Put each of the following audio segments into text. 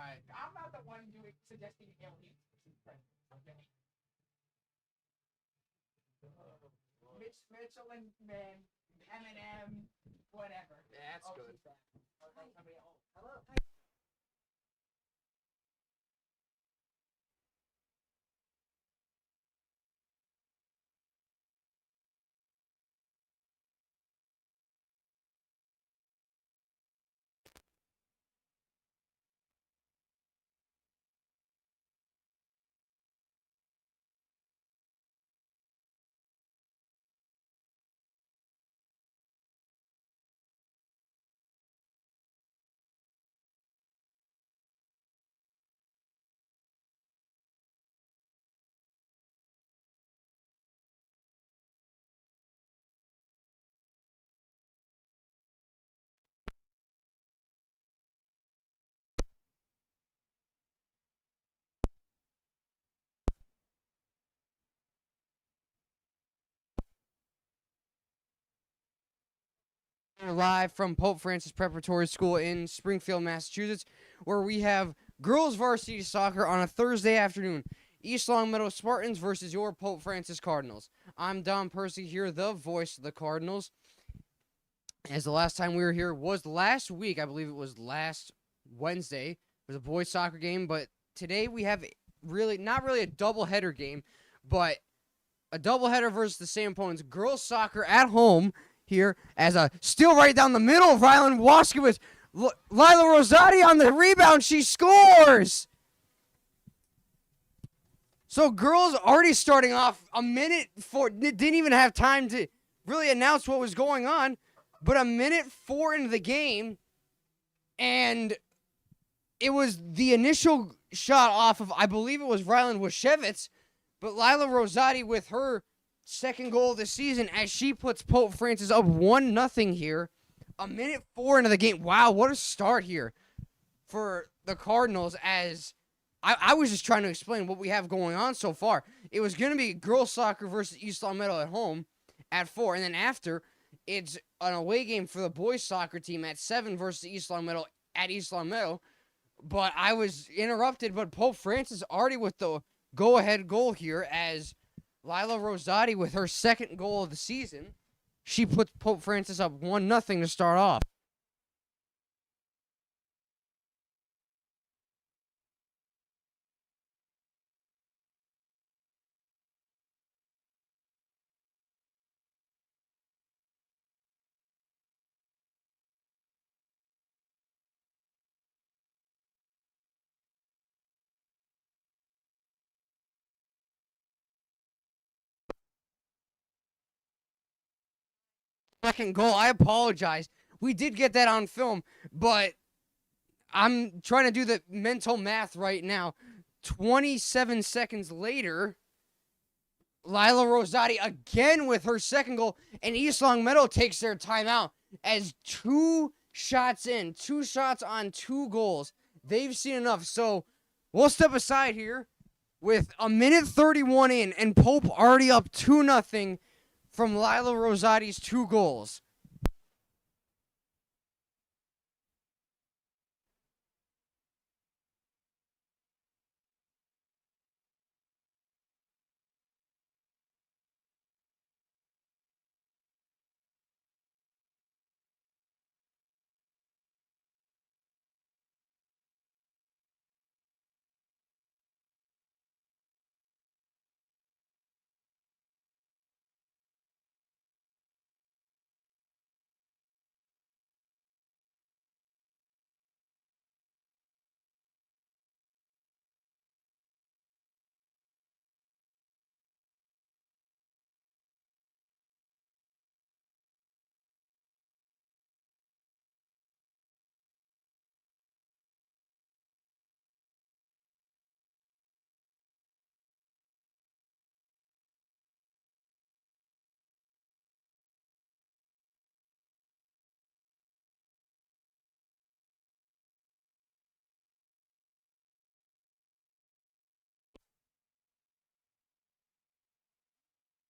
I'm not the one suggesting aliens. Okay. Mitchell and man, Eminem, whatever. Yeah, that's good. Hello. We're live from Pope Francis Preparatory School in Springfield, Massachusetts, where we have girls varsity soccer on a Thursday afternoon. East Longmeadow Spartans versus your Pope Francis Cardinals. I'm Don Percy here, the voice of the Cardinals. As the last time we were here was last week, I believe it was last Wednesday. It was a boys soccer game, but today we have not really a doubleheader game, but a doubleheader versus the same opponents. Girls soccer at home here as a steal right down the middle of Rylan Waskowitz. Lila Rosati on the rebound. She scores. So girls already starting off a minute for didn't even have time to really announce what was going on, but a minute 4 into the game, and it was the initial shot off of, I believe it was Rylan Washevitz, but Lila Rosati with her second goal of the season as she puts Pope Francis up 1-0 here. A minute 4 into the game. Wow, what a start here for the Cardinals. As I was just trying to explain what we have going on so far. It was going to be girls soccer versus East Longmeadow at home at 4. And then after, it's an away game for the boys soccer team at 7 versus East Longmeadow at East Longmeadow. But I was interrupted, but Pope Francis already with the go-ahead goal here as Lila Rosati with her second goal of the season. She puts Pope Francis up 1-0 to start off. Second goal, I apologize. We did get that on film, but I'm trying to do the mental math right now. 27 seconds later, Lila Rosati again with her second goal, and East Longmeadow takes their timeout as 2 shots on 2 goals. They've seen enough, so we'll step aside here with a minute 31 in, and Pope already up 2-0 from Lila Rosati's 2 goals.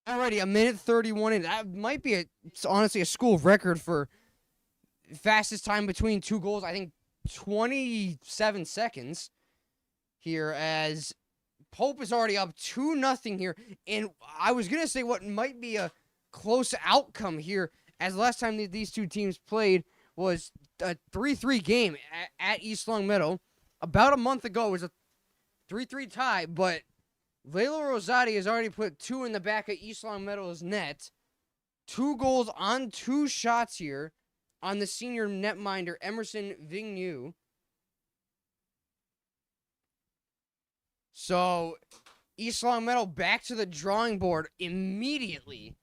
Already a minute 31 in. That might be it's honestly a school record for fastest time between 2 goals. I think 27 seconds here as Pope is already up 2-0 here. And I was going to say what might be a close outcome here, as last time these two teams played was a 3-3 game at East Longmeadow. About a month ago, it was a 3-3 tie, but Layla Rosati has already put 2 in the back of East Longmeadow's net. 2 goals on 2 shots here on the senior netminder, Emerson Vignew. So, East Longmeadow back to the drawing board immediately,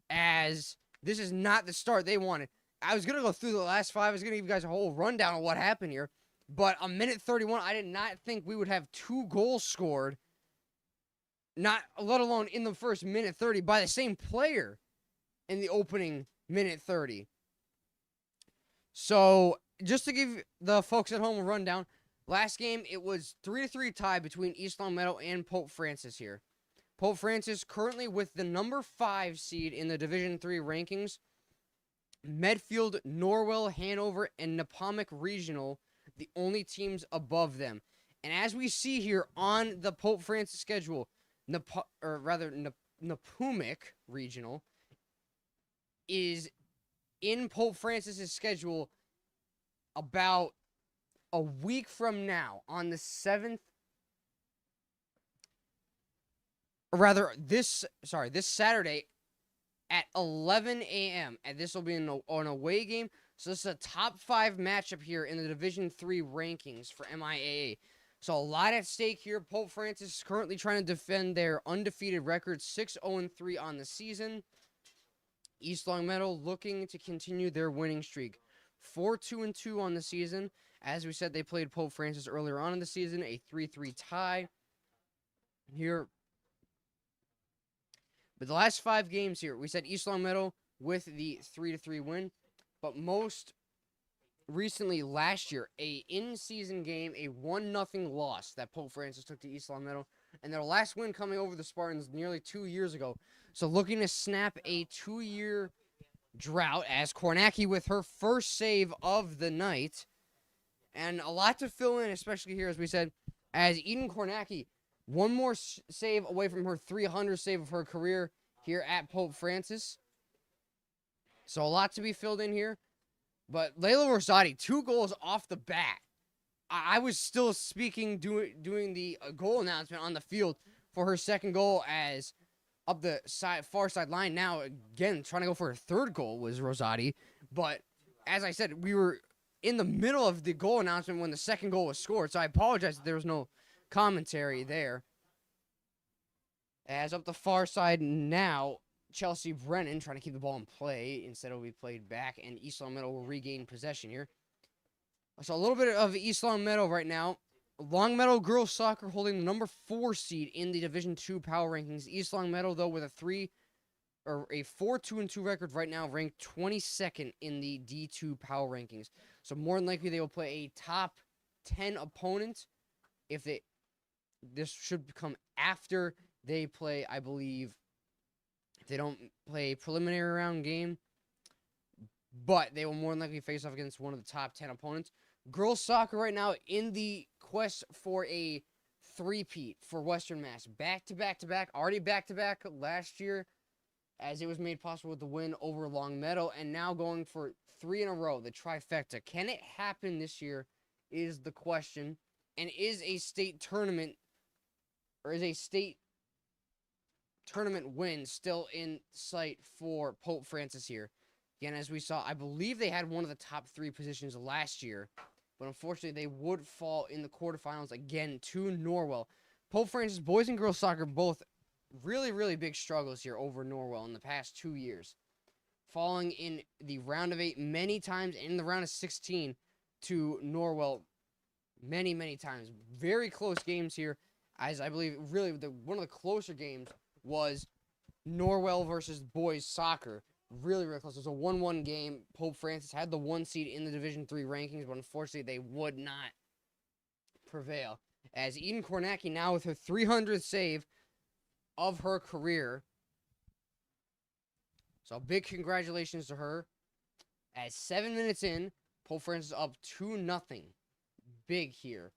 as this is not the start they wanted. I was going to go through the last 5. I was going to give you guys a whole rundown of what happened here. But a minute 31, I did not think we would have 2 goals scored, not let alone in the first minute 30, by the same player in the opening minute 30. So, just to give the folks at home a rundown, last game, it was 3-3 tie between East Longmeadow and Pope Francis here. Pope Francis currently with the number 5 seed in the Division III rankings. Medfield, Norwell, Hanover, and Nepomuc Regional, the only teams above them. And as we see here on the Pope Francis schedule, Nepomuc Regional is in Pope Francis's schedule about a week from now on the 7th, or rather this Saturday at 11 a.m. and this will be an away game. So this is a top 5 matchup here in the Division III rankings for MIAA. So a lot at stake here. Pope Francis is currently trying to defend their undefeated record, 6-0-3 on the season. East Longmeadow looking to continue their winning streak, 4-2-2 on the season. As we said, they played Pope Francis earlier on in the season, a 3-3 tie here. But the last 5 games here, we said East Longmeadow with the 3-3 win. But most recently last year, a in-season game, a 1-0 loss that Pope Francis took to East Longmeadow. And their last win coming over the Spartans nearly 2 years ago. So looking to snap a 2-year drought as Kornacki with her first save of the night. And a lot to fill in, especially here, as we said, as Eden Kornacki, one more save away from her 300th save of her career here at Pope Francis. So a lot to be filled in here. But Layla Rosati, 2 goals off the bat. I was still speaking, doing the goal announcement on the field for her second goal, as up the far side line now, again, trying to go for her 3rd goal was Rosati. But as I said, we were in the middle of the goal announcement when the second goal was scored. So I apologize that there was no commentary there. As up the far side now, Chelsea Brennan trying to keep the ball in play. Instead, it will be played back, and East Longmeadow will regain possession here. So a little bit of East Longmeadow right now. Longmeadow girls soccer holding the number 4 seed in the Division II power rankings. East Longmeadow, though, with a 4-2-2 record right now, ranked 22nd in the D2 power rankings. So more than likely, they will play a top 10 opponent. This should come after they play, I believe, if they don't play a preliminary round game, but they will more than likely face off against one of the top 10 opponents. Girls soccer right now in the quest for a three-peat for Western Mass. Back-to-back, already back-to-back last year, as it was made possible with the win over Longmeadow, and now going for 3 in a row, the trifecta. Can it happen this year is the question, and is a state tournament win still in sight for Pope Francis here? Again, as we saw, I believe they had one of the top 3 positions last year, but unfortunately they would fall in the quarterfinals again to Norwell. Pope Francis boys and girls soccer both really, really big struggles here over Norwell in the past 2 years, falling in the round of 8 many times, and in the round of 16 to Norwell many, many times. Very close games here, as I believe really one of the closer games was Norwell versus boys soccer. Really, really close. It was a 1-1 game. Pope Francis had the 1 seed in the Division III rankings, but unfortunately they would not prevail. As Eden Kornacki now with her 300th save of her career. So big congratulations to her. As 7 minutes in, Pope Francis up 2-0 big here.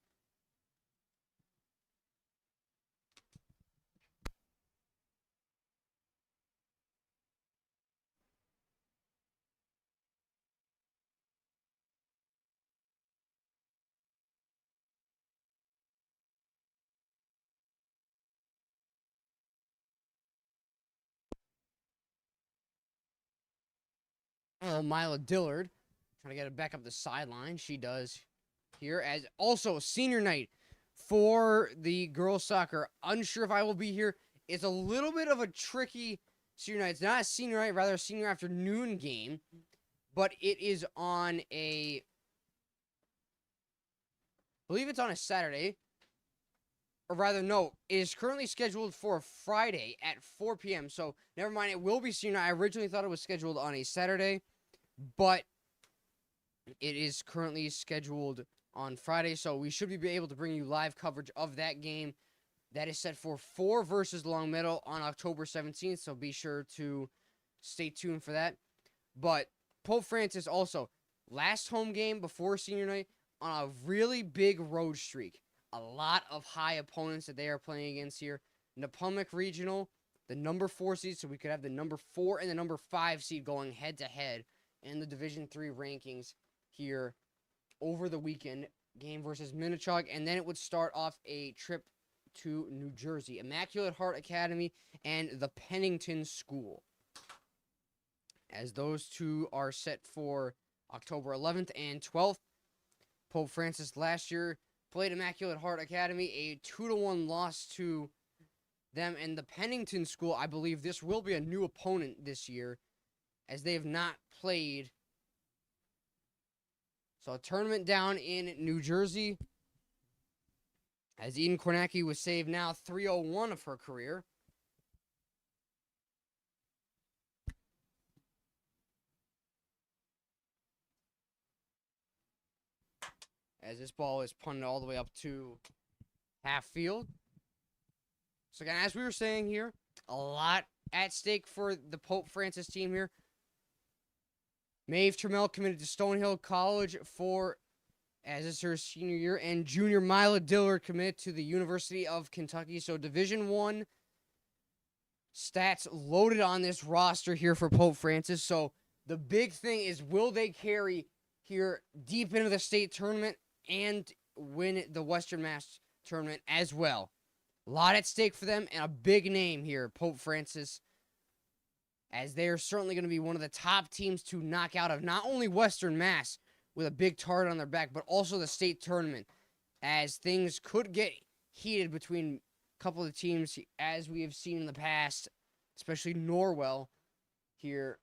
Oh, Mila Dillard trying to get it back up the sideline. She does here. As also senior night for the girls soccer. Unsure if I will be here. It's a little bit of a tricky senior night. It's not a senior night, rather a senior afternoon game. But it is on I believe it's on a Saturday. Or rather, no, it is currently scheduled for Friday at 4 p.m. So, never mind, it will be senior night. I originally thought it was scheduled on a Saturday, but it is currently scheduled on Friday. So, we should be able to bring you live coverage of that game. That is set for 4 versus Longmeadow on October 17th. So, be sure to stay tuned for that. But Pope Francis also, last home game before senior night on a really big road streak. A lot of high opponents that they are playing against here. Nepomuc Regional, the number 4 seed, so we could have the number 4 and the number 5 seed going head-to-head in the Division III rankings here over the weekend. Game versus Minnetonka, and then it would start off a trip to New Jersey. Immaculate Heart Academy and the Pennington School. As those two are set for October 11th and 12th. Pope Francis last year played Immaculate Heart Academy, a 2-1 loss to them. And the Pennington School, I believe this will be a new opponent this year, as they have not played. So a tournament down in New Jersey, as Eden Kornacki was saved now 301 of her career. As this ball is punted all the way up to half field. So again, as we were saying here, a lot at stake for the Pope Francis team here. Maeve Trammell committed to Stonehill College as it's her senior year, and junior Mila Dillard committed to the University of Kentucky. So Division I stats loaded on this roster here for Pope Francis. So the big thing is, will they carry here deep into the state tournament and win the Western Mass tournament as well? A lot at stake for them, and a big name here, Pope Francis, as they are certainly going to be one of the top teams to knock out of not only Western Mass with a big target on their back, but also the state tournament, as things could get heated between a couple of teams, as we have seen in the past, especially Norwell here,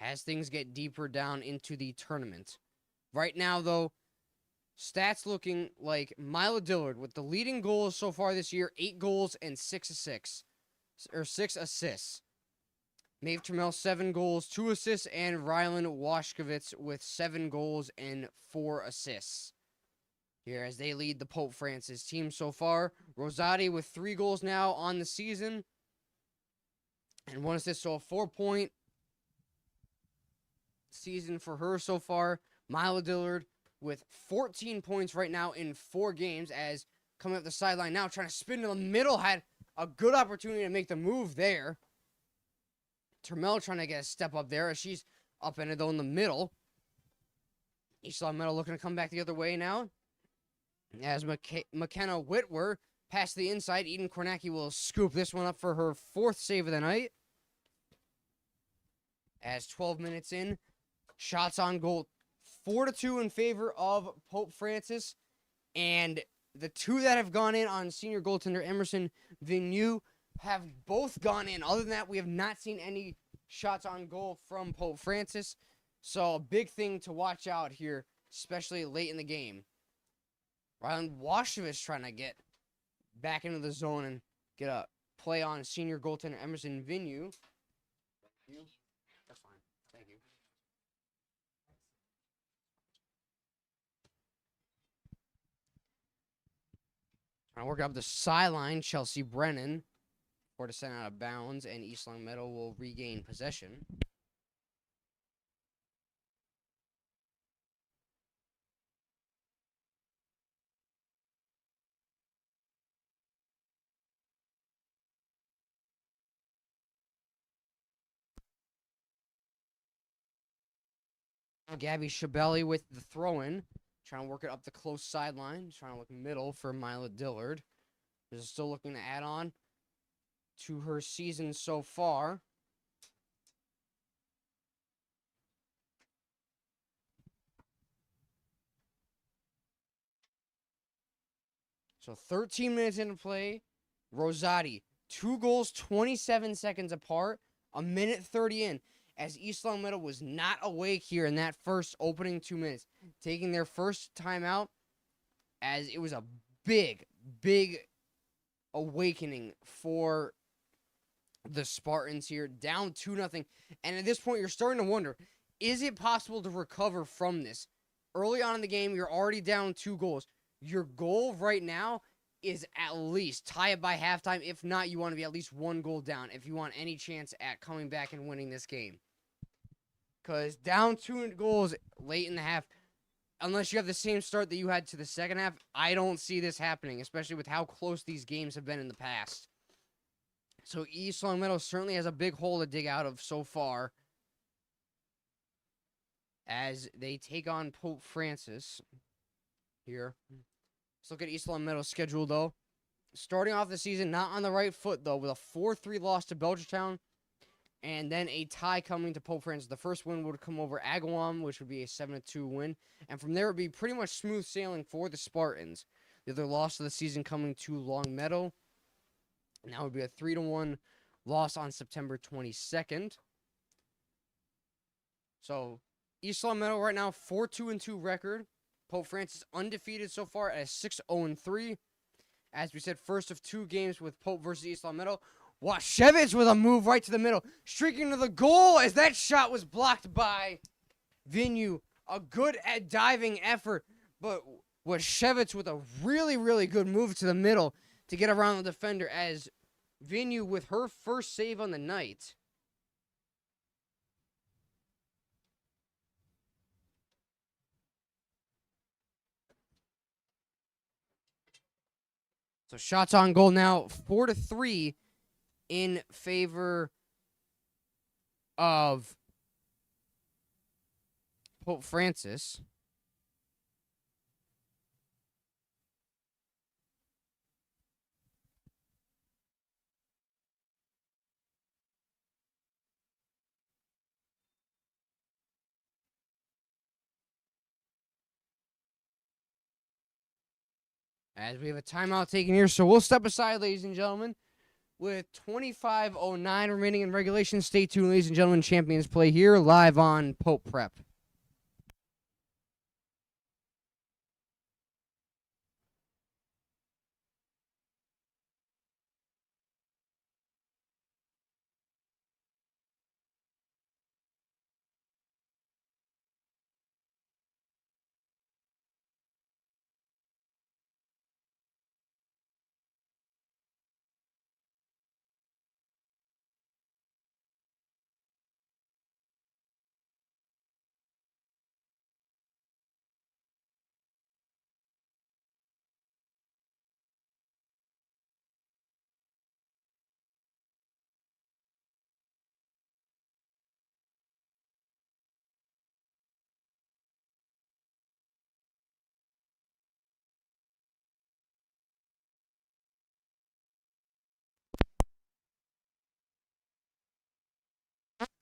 as things get deeper down into the tournament. Right now, though, stats looking like Mila Dillard with the leading goals so far this year, 8 goals and 6 assists. Maeve Trammell, 7 goals, 2 assists, and Rylan Washkovitz with 7 goals and 4 assists. Here as they lead the Pope Francis team so far. Rosati with 3 goals now on the season and 1 assist, so a 4-point season for her so far. Mila Dillard with 14 points right now in 4 games, as coming up the sideline now, trying to spin to the middle, had a good opportunity to make the move there. Trammell trying to get a step up there as she's upended though in the middle. East Longmeadow looking to come back the other way now. As McKenna Whitwer past the inside, Eden Kornacki will scoop this one up for her 4th save of the night. As 12 minutes in, shots on goal 4-2 in favor of Pope Francis. And the 2 that have gone in on senior goaltender Emerson Vigneault have both gone in. Other than that, we have not seen any shots on goal from Pope Francis. So a big thing to watch out here, especially late in the game. Rylan Washkovitz trying to get back into the zone and get a play on senior goaltender Emerson Vigneault. That's fine. Thank you. Trying to work up the sideline, Chelsea Brennan. Or to send out of bounds, and East Longmeadow will regain possession. Gabby Shabelli with the throw-in. Trying to work it up the close sideline. Trying to look middle for Mila Dillard. Is still looking to add on to her season so far. So 13 minutes into play. Rosati, 2 goals, 27 seconds apart. A minute 30 in. As East Longmeadow was not awake here in that first opening 2 minutes. Taking their first timeout. As it was a big, big awakening for the Spartans here. Down 2-0. And at this point, you're starting to wonder, is it possible to recover from this? Early on in the game, you're already down 2 goals. Your goal right now is at least tie it by halftime. If not, you want to be at least 1 goal down if you want any chance at coming back and winning this game. Because down 2 goals late in the half, unless you have the same start that you had to the second half, I don't see this happening, especially with how close these games have been in the past. So East Longmeadow certainly has a big hole to dig out of so far as they take on Pope Francis here. Let's look at East Longmeadow's schedule, though. Starting off the season, not on the right foot, though, with a 4-3 loss to Belchertown, and then a tie coming to Pope Francis. The first win would come over Agawam, which would be a 7-2 win. And from there, it would be pretty much smooth sailing for the Spartans. The other loss of the season coming to Longmeadow. And that would be a 3-1 loss on September 22nd. So, East Longmeadow right now, 4-2-2 record. Pope Francis undefeated so far at a 6-0-3. As we said, first of 2 games with Pope versus East Longmeadow. Washevich with a move right to the middle. Streaking to the goal as that shot was blocked by Vinu. A good diving effort. But Washevich with a really, really good move to the middle to get around the defender as Vinu with her first save on the night. So shots on goal now, 4-3 in favor of Pope Francis. As we have a timeout taken here, so we'll step aside, ladies and gentlemen. With 25:09 remaining in regulation, stay tuned, ladies and gentlemen. Champions play here live on Pope Prep.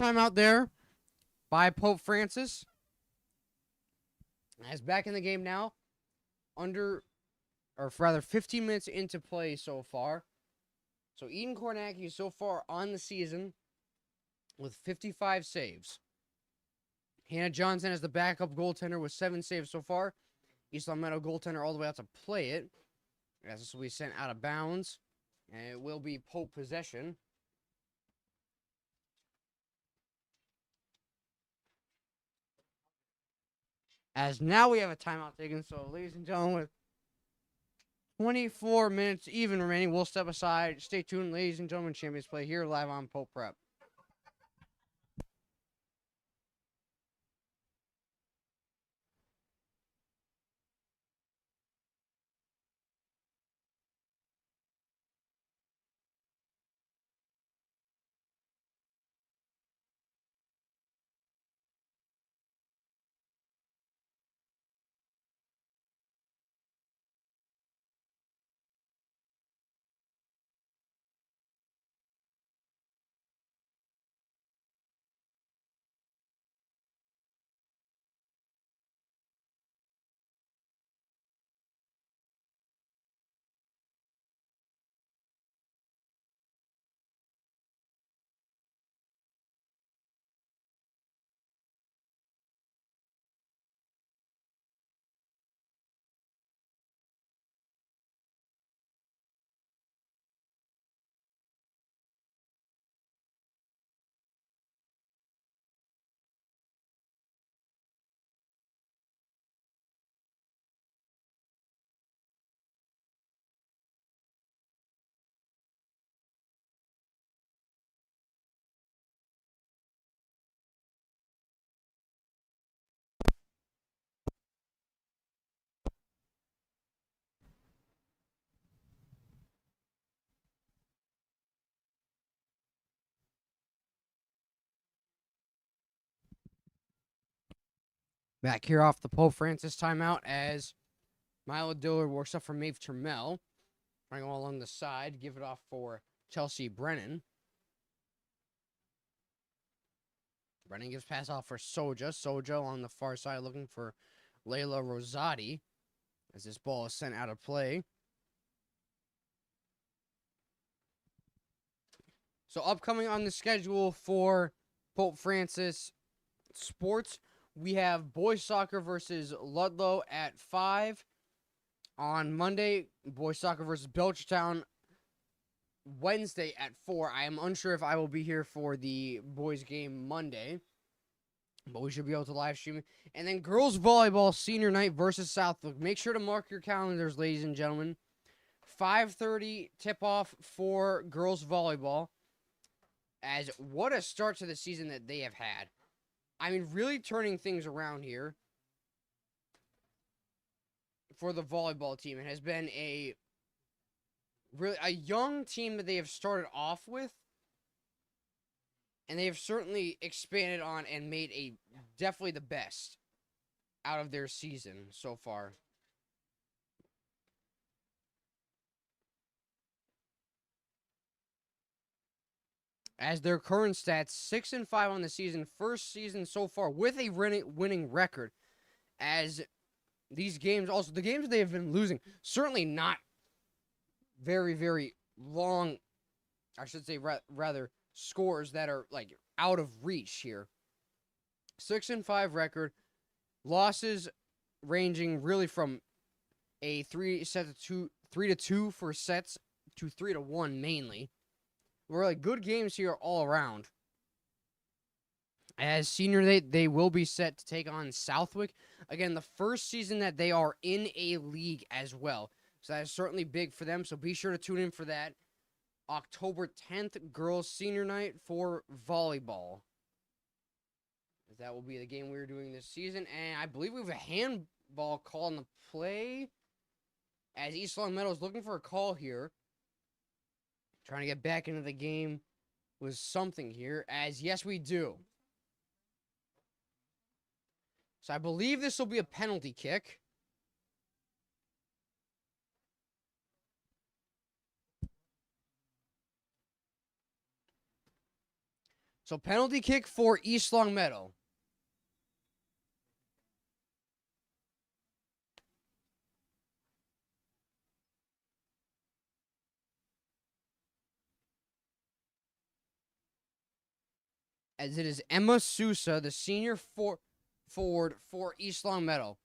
Timeout there by Pope Francis. As back in the game now, or rather 15 minutes into play so far. So Eden Kornacki so far on the season with 55 saves. Hannah Johnson as the backup goaltender with 7 saves so far. East Longmeadow goaltender all the way out to play it. As this will be sent out of bounds. And it will be Pope possession. As now we have a timeout taken. So, ladies and gentlemen, with 24 minutes even remaining, we'll step aside. Stay tuned, ladies and gentlemen. Champions play here live on Pope Prep. Back here off the Pope Francis timeout as Milo Dillard works up for Maeve Turmel. Trying to go along the side. Give it off for Chelsea Brennan. Brennan gives pass off for Soja. Soja on the far side looking for Layla Rosati as this ball is sent out of play. So upcoming on the schedule for Pope Francis sports, we have boys soccer versus Ludlow at 5. On Monday, boys soccer versus Belchertown. Wednesday at 4. I am unsure if I will be here for the boys game Monday, but we should be able to live stream it. And then girls volleyball senior night versus Southwick. Make sure to mark your calendars, ladies and gentlemen. 5:30 tip-off for girls volleyball. As what a start to the season that they have had. I mean, really turning things around here for the volleyball team. It has been a young team that they have started off with, and they have certainly expanded on and made definitely the best out of their season so far. As their current stats, 6-5 on the season, first season so far with a winning record. As these games, also the games they have been losing, certainly not very, very long, I should say rather, scores that are like out of reach here. 6-5 record, losses ranging really from a 3-2 for sets to 3-1 mainly. Really good games here all around. As senior they will be set to take on Southwick. Again, the first season that they are in a league as well. So that is certainly big for them. So be sure to tune in for that. October 10th, girls senior night for volleyball. That will be the game we're doing this season. And I believe we have a handball call on the play. As East Longmeadow is looking for a call here. Trying to get back into the game with something here. As yes, we do. So I believe this will be a penalty kick. So penalty kick for East Longmeadow. As it is Emma Sousa, the senior forward for East Longmeadow.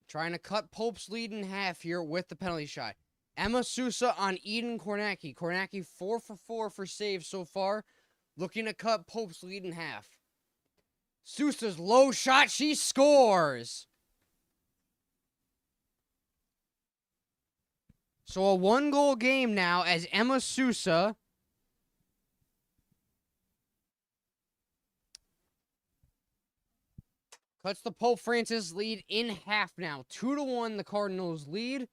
Trying to cut Pope's lead in half here with the penalty shot. Emma Sousa on Eden Kornacki. Kornacki 4 for 4 for saves so far. Looking to cut Pope's lead in half. Sousa's low shot. She scores. So a 1-goal game now as Emma Sousa cuts the Pope Francis lead in half now. 2-1 the Cardinals lead.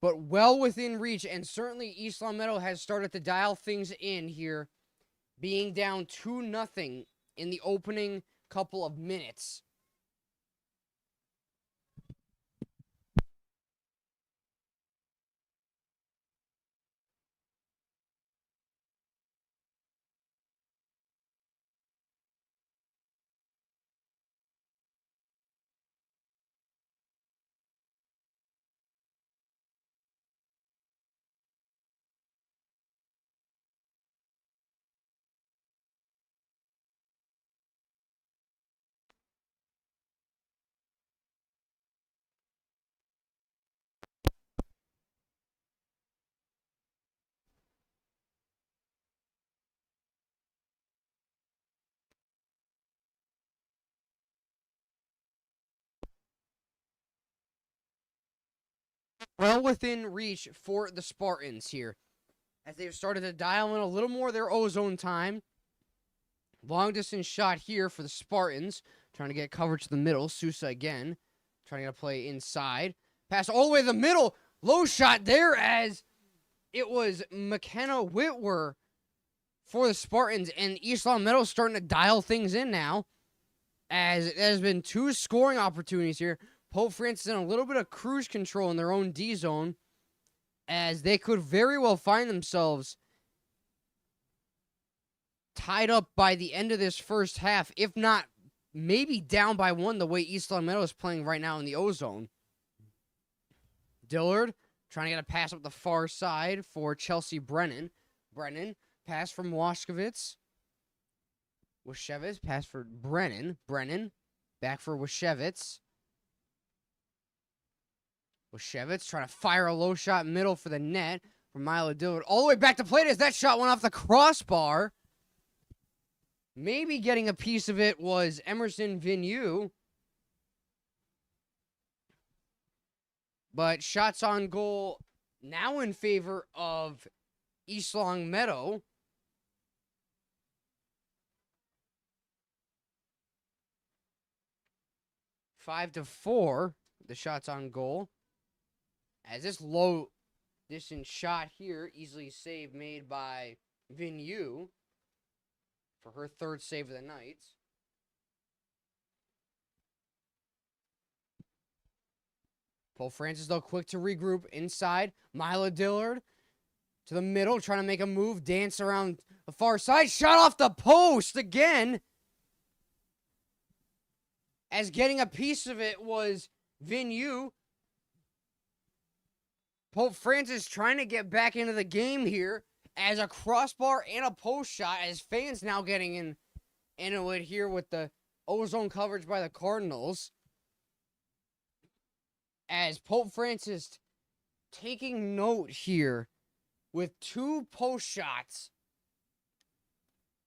But well within reach. And certainly East Longmeadow has started to dial things in here. Being down 2-0 in the opening couple of minutes. Well within reach for the Spartans here. As they've started to dial in a little more of their ozone time. Long distance shot here for the Spartans. Trying to get coverage to the middle. Sousa again. Trying to get a play inside. Pass all the way to the middle. Low shot there as it was McKenna Whitwer for the Spartans, and East Longmeadow starting to dial things in now, as there's been 2 scoring opportunities here. Pope Francis in a little bit of cruise control in their own D zone, as they could very well find themselves tied up by the end of this first half, if not maybe down by 1 the way East Longmeadow is playing right now in the O zone. Dillard trying to get a pass up the far side for Chelsea Brennan. Brennan, pass from Washkevitz. Washevitz, pass for Brennan. Brennan, back for Washevitz. Washevitz trying to fire a low shot middle for the net from Milo Dillard. All the way back to plate as that shot went off the crossbar. Maybe getting a piece of it was Emerson Vigneault. But shots on goal now in favor of East Longmeadow. Five to 4, the shots on goal. As this low distance shot here, easily saved, made by Vigneault for her 3rd save of the night. Pope Francis, though, quick to regroup inside. Mila Dillard to the middle, trying to make a move, dance around the far side. Shot off the post again. As getting a piece of it was Vigneault. Pope Francis trying to get back into the game here as a crossbar and a post shot, as fans now getting into it here with the ozone coverage by the Cardinals. As Pope Francis taking note here with 2 post shots,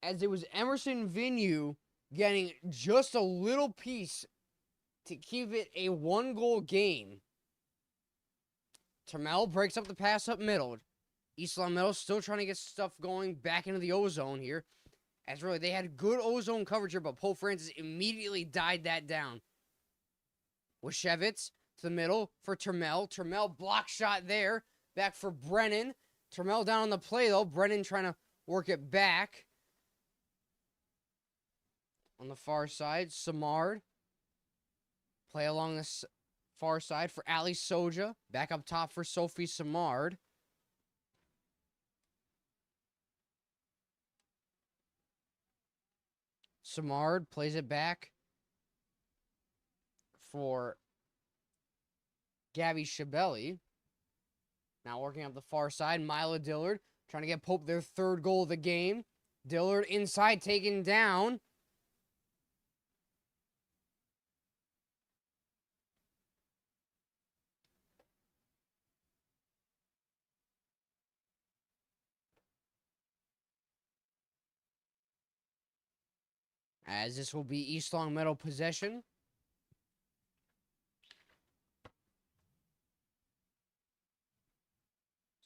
as it was Emerson Vigneault getting just a little piece to keep it a 1-goal game. Termel breaks up the pass up middle. East Longmeadow still trying to get stuff going back into the O-zone here. As really, they had good O-zone coverage here, but Pope Francis immediately died that down. Washevitz to the middle for Termel. Termel block shot there. Back for Brennan. Termel down on the play, though. Brennan trying to work it back. On the far side, Samard. Play along the far side for Ali Soja. Back up top for Sophie Samard. Samard plays it back for Gabby Shabelli. Now working up the far side, Mila Dillard trying to get Pope their 3rd goal of the game. Dillard inside, taken down. As this will be East Longmeadow possession.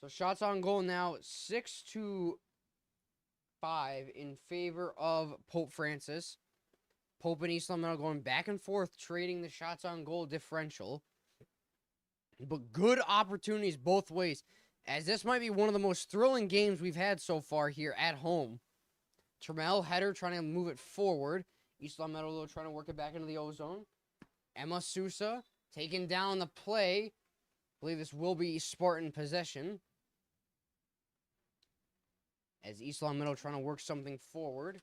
So shots on goal now 6-5 in favor of Pope Francis. Pope and East Longmeadow going back and forth, trading the shots on goal differential. But good opportunities both ways, as this might be one of the most thrilling games we've had so far here at home. Termel header trying to move it forward. East Longmeadow, though, trying to work it back into the O-zone. Emma Sousa taking down the play. I believe this will be Spartan possession. As East Longmeadow trying to work something forward.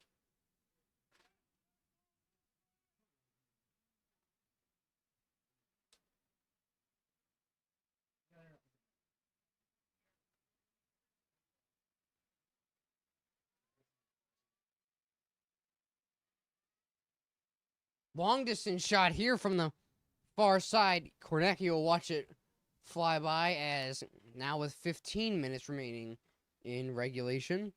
Long distance shot here from the far side. Kornecki will watch it fly by, as now with 15 minutes remaining in regulation.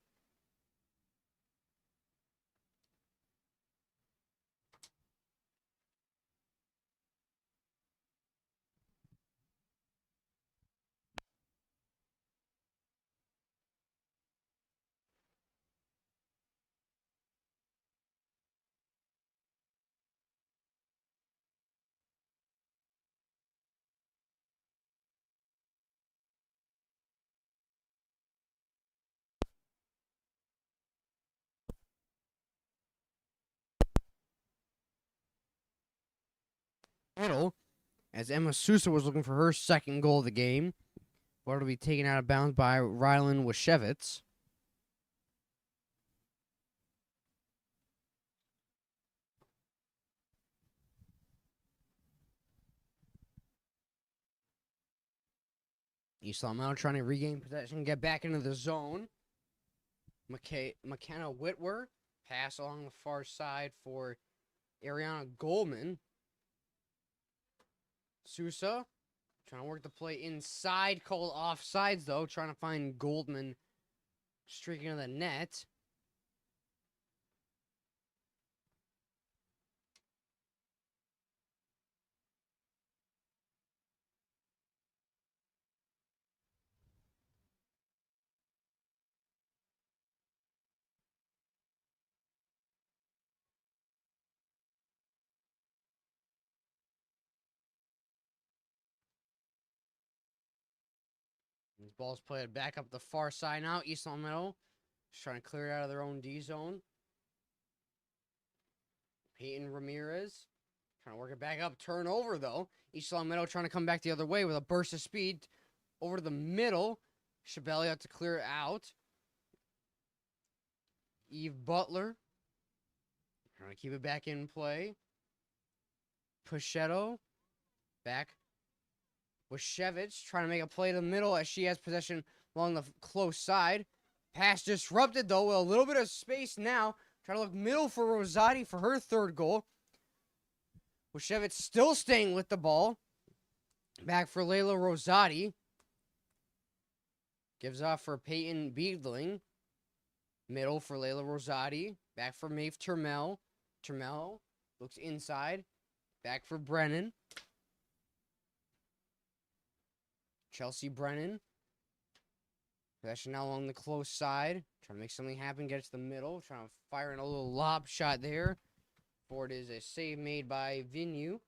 middle, as Emma Sousa was looking for her second goal of the game. But it'll be taken out of bounds by Rylan Washevitz. East Longmeadow trying to regain possession, get back into the zone. McKenna Whitwer, pass along the far side for Ariana Goldman. Sousa trying to work the play inside, called offsides though, trying to find Goldman streaking to the net. These balls played back up the far side now. East Longmeadow just trying to clear it out of their own D zone. Peyton Ramirez trying to work it back up. Turnover, though. East Longmeadow trying to come back the other way with a burst of speed over to the middle. Shabelli out to clear it out. Eve Butler trying to keep it back in play. Puchetto back. Washevitz trying to make a play to the middle as she has possession along the close side. Pass disrupted, though, with a little bit of space now. Trying to look middle for Rosati for her third goal. Washevitz still staying with the ball. Back for Layla Rosati. Gives off for Peyton Beedling. Middle for Layla Rosati. Back for Maeve Turmel. Turmel looks inside. Back for Brennan. Chelsea Brennan. Possession now along the close side. Trying to make something happen. Get it to the middle. Trying to fire in a little lob shot there. For it is a save made by Vinu.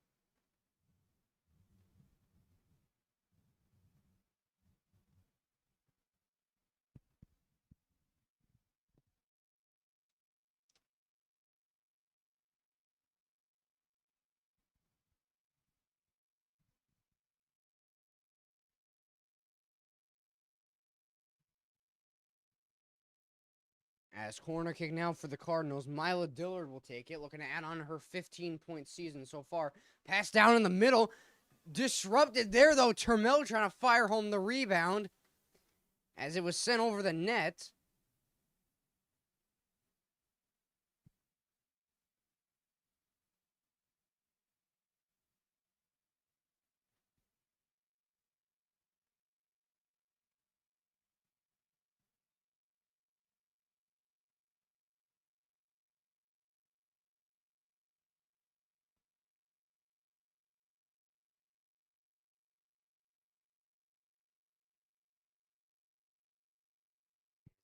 As corner kick now for the Cardinals, Mila Dillard will take it, looking to add on her 15-point season so far. Pass down in the middle. Disrupted there, though. Turmel trying to fire home the rebound as it was sent over the net.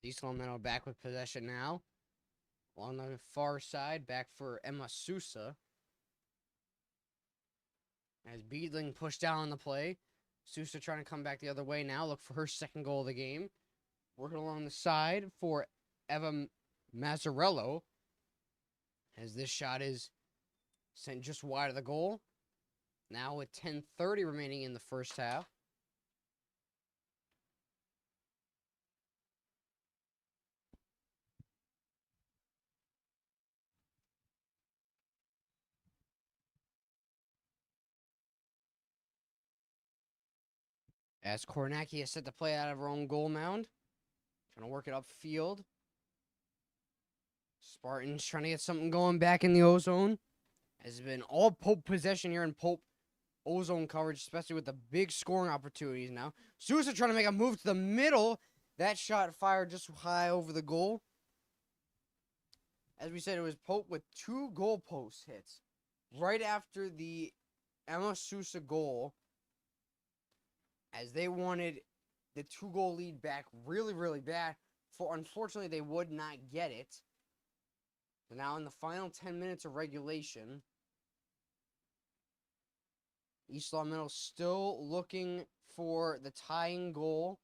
East Longmeadow back with possession now. Along the far side, back for Emma Sousa. As Beedling pushed down on the play. Sousa trying to come back the other way now. Look for her second goal of the game. Working along the side for Eva Mazzarello. As this shot is sent just wide of the goal. Now with 10:30 remaining in the first half. As Kornacki has set the play out of her own goal mound. Trying to work it upfield. Spartans trying to get something going back in the ozone. Has been all Pope possession here in Pope ozone coverage, especially with the big scoring opportunities now. Sousa trying to make a move to the middle. That shot fired just high over the goal. As we said, it was Pope with 2 goalpost hits. Right after the Emma Sousa goal. As they wanted the 2-goal lead back really, really bad. Unfortunately, they would not get it. So now in the final 10 minutes of regulation, East Longmeadow still looking for the tying goal.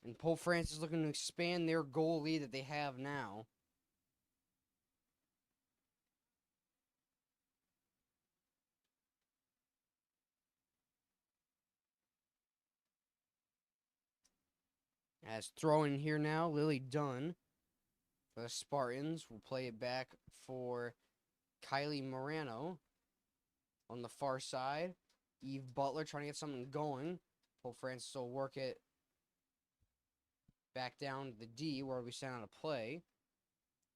And Pope Francis looking to expand their goal lead that they have now. As throw in here now, Lily Dunn for the Spartans. We'll play it back for Kylie Morano on the far side. Eve Butler trying to get something going. Pope Francis will work it back down to the D where we sent out a play.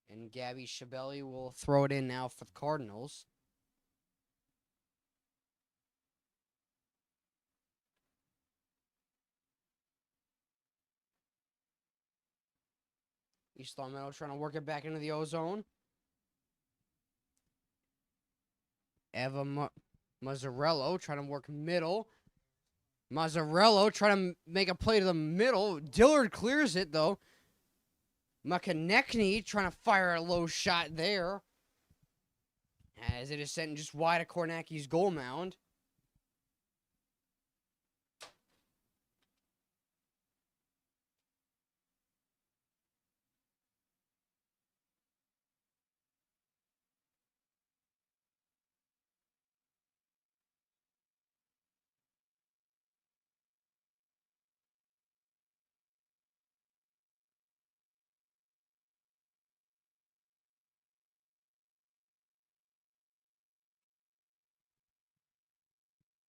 And Gabby Shabelli will throw it in now for the Cardinals. East Longmeadow trying to work it back into the O-zone. Eva Mazzarello trying to work middle. Mazzarello trying to make a play to the middle. Dillard clears it, though. McAnechny trying to fire a low shot there. As it is sent just wide of Kornacki's goal mound.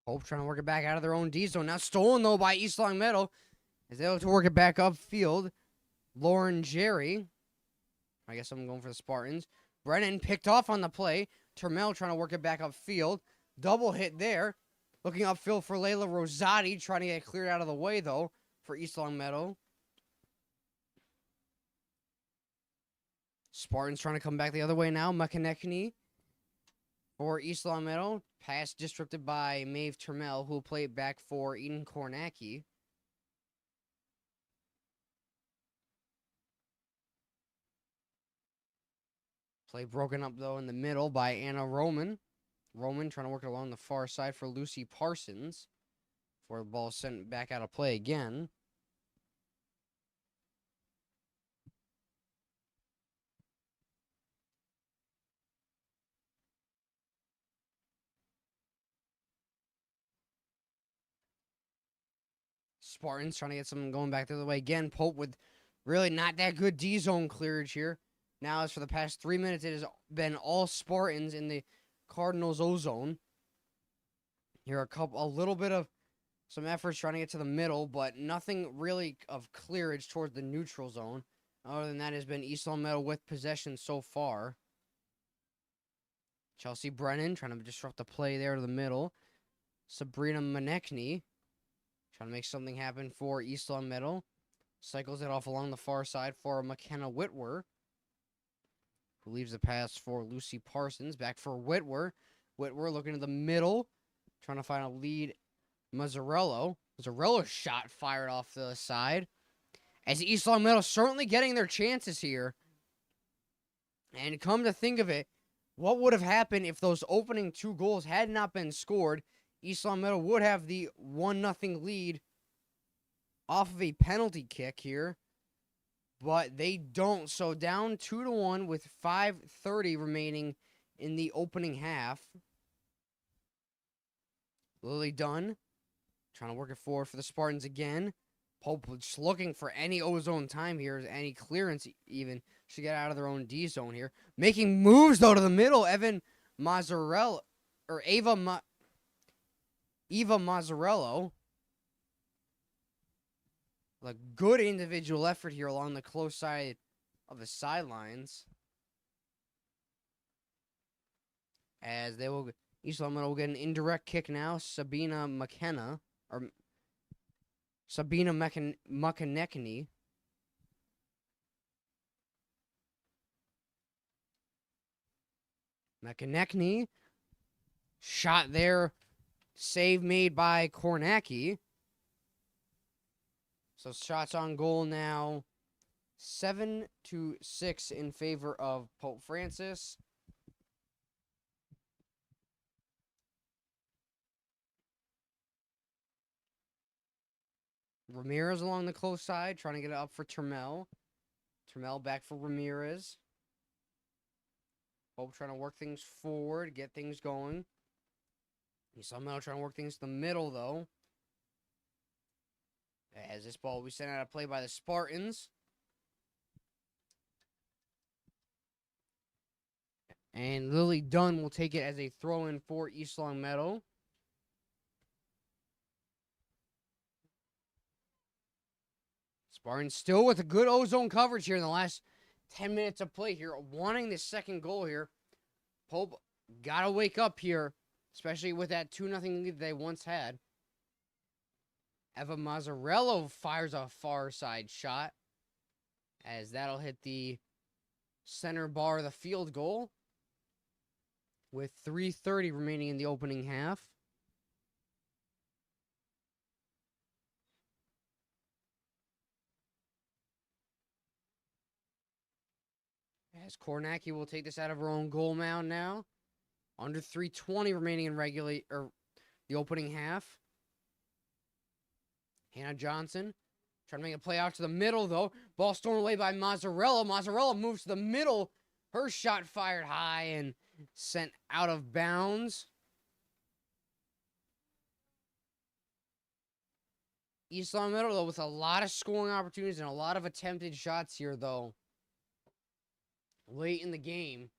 Hope trying to work it back out of their own D zone. Now stolen, though, by East Longmeadow. As they look to work it back upfield. Lauren Jerry. I guess I'm going for the Spartans. Brennan picked off on the play. Termel trying to work it back upfield. Double hit there. Looking upfield for Layla Rosati. Trying to get cleared out of the way, though, for East Longmeadow. Spartans trying to come back the other way now. McAnechny for East Longmeadow. Pass disrupted by Maeve Termel, who will play it back for Eden Kornacki. Play broken up, though, in the middle by Anna Roman. Roman trying to work it along the far side for Lucy Parsons. Before the ball is sent back out of play again. Spartans trying to get something going back the other way. Again, Pope with really not that good D-zone clearage here. Now, as for the past 3 minutes, it has been all Spartans in the Cardinals O-zone. Here a little bit of some efforts trying to get to the middle, but nothing really of clearage towards the neutral zone. Other than that, has been East Longmeadow with possession so far. Chelsea Brennan trying to disrupt the play there to the middle. Sabrina Manekny trying to make something happen for East Longmeadow. Cycles it off along the far side for McKenna Whitwer, who leaves the pass for Lucy Parsons. Back for Whitwer. Whitwer looking to the middle, trying to find a lead. Mazzarello. Mazzarello's shot fired off the side. As East Longmeadow certainly getting their chances here. And come to think of it, what would have happened if those opening 2 goals had not been scored? East Longmeadow would have the 1-0 lead off of a penalty kick here. But they don't. So down 2-1 with 5:30 remaining in the opening half. Lily Dunn trying to work it forward for the Spartans again. Pope just looking for any O-zone time here, any clearance even. Should get out of their own D-zone here. Making moves, though, to the middle. Eva Mazzarello. A good individual effort here along the close side of the sidelines. As they will, East Longmeadow will get an indirect kick now. Sabina McKenna. McAnechny. McAnechny. Shot there. Save made by Kornacki. So shots on goal now. 7-6 in favor of Pope Francis. Ramirez along the close side, trying to get it up for Termel. Termel back for Ramirez. Pope trying to work things forward, get things going. He's somehow trying to work things to the middle, though. As this ball will be sent out of play by the Spartans. And Lily Dunn will take it as a throw-in for East Longmeadow. Spartans still with a good ozone coverage here in the last 10 minutes of play here, wanting the second goal here. Pope got to wake up here, especially with that 2-0 lead they once had. Eva Mazzarello fires a far side shot, as that'll hit the center bar of the field goal with 3:30 remaining in the opening half. As Kornacki will take this out of her own goal mound now. Under 3:20 remaining in the opening half. Hannah Johnson trying to make a play out to the middle, though. Ball stolen away by Mazzarello. Mazzarello moves to the middle. Her shot fired high and sent out of bounds. East Longmeadow, though, with a lot of scoring opportunities and a lot of attempted shots here, though. Late in the game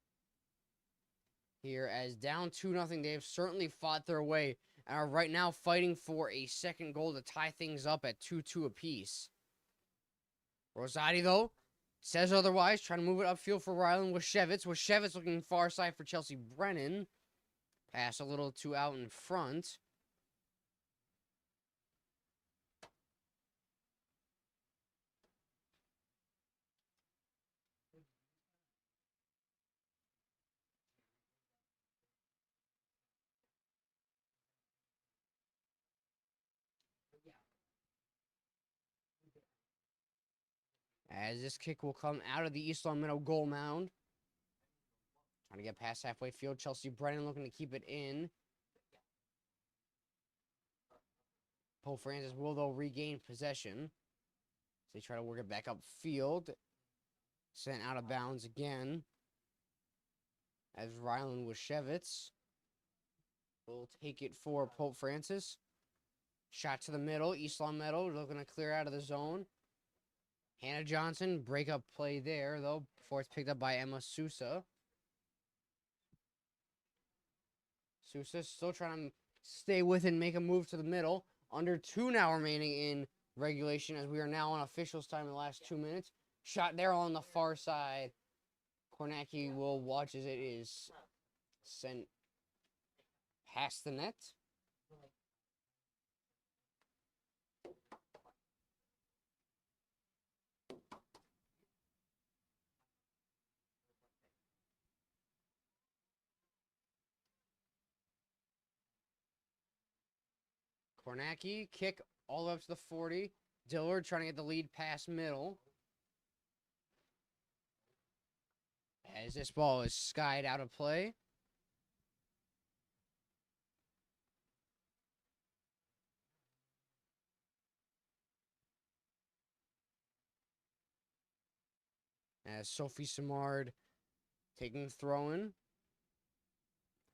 here, as down 2-0, they have certainly fought their way and are right now fighting for a second goal to tie things up at 2-2 apiece. Rosati, though, says otherwise, trying to move it upfield for Ryland Washevitz. Washevitz looking far side for Chelsea Brennan. Pass a little too out in front. As this kick will come out of the East Longmeadow goal mound. Trying to get past halfway field. Chelsea Brennan looking to keep it in. Pope Francis will, though, regain possession. So they try to work it back upfield. Sent out of bounds again. As Ryland Washevitz will take it for Pope Francis. Shot to the middle. East Longmeadow looking to clear out of the zone. Hannah Johnson, break-up play there, though, before it's picked up by Emma Sousa. Sousa still trying to stay with and make a move to the middle. Under 2 now remaining in regulation, as we are now on officials' time in the last 2 minutes. Shot there on the far side. Kornacki will watch as it is sent past the net. Kornacki, kick all the way up to the 40. Dillard trying to get the lead past middle. As this ball is skied out of play. As Sophie Simard taking the throw-in.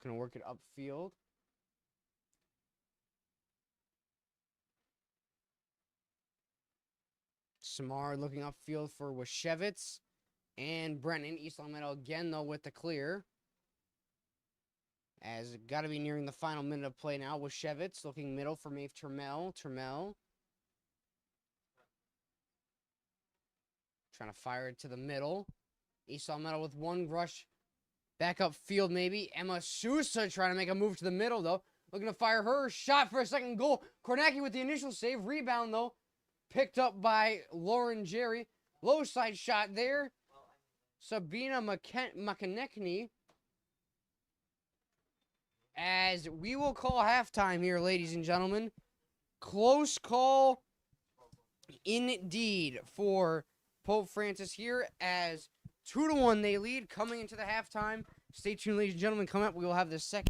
Gonna work it upfield. Samar looking upfield for Washevitz and Brennan. East Longmeadow again, though, with the clear. As got to be nearing the final minute of play now. Washevitz looking middle for Maeve Turmel. Turmel trying to fire it to the middle. East Longmeadow with one rush back upfield, maybe. Emma Sousa trying to make a move to the middle, though. Looking to fire her shot for a second goal. Kornacki with the initial save. Rebound, though. Picked up by Lauren Jerry. Low side shot there. Sabina McConnechny. As we will call halftime here, ladies and gentlemen. Close call indeed for Pope Francis here, as 2-1 they lead coming into the halftime. Stay tuned, ladies and gentlemen. Coming up, we will have the second.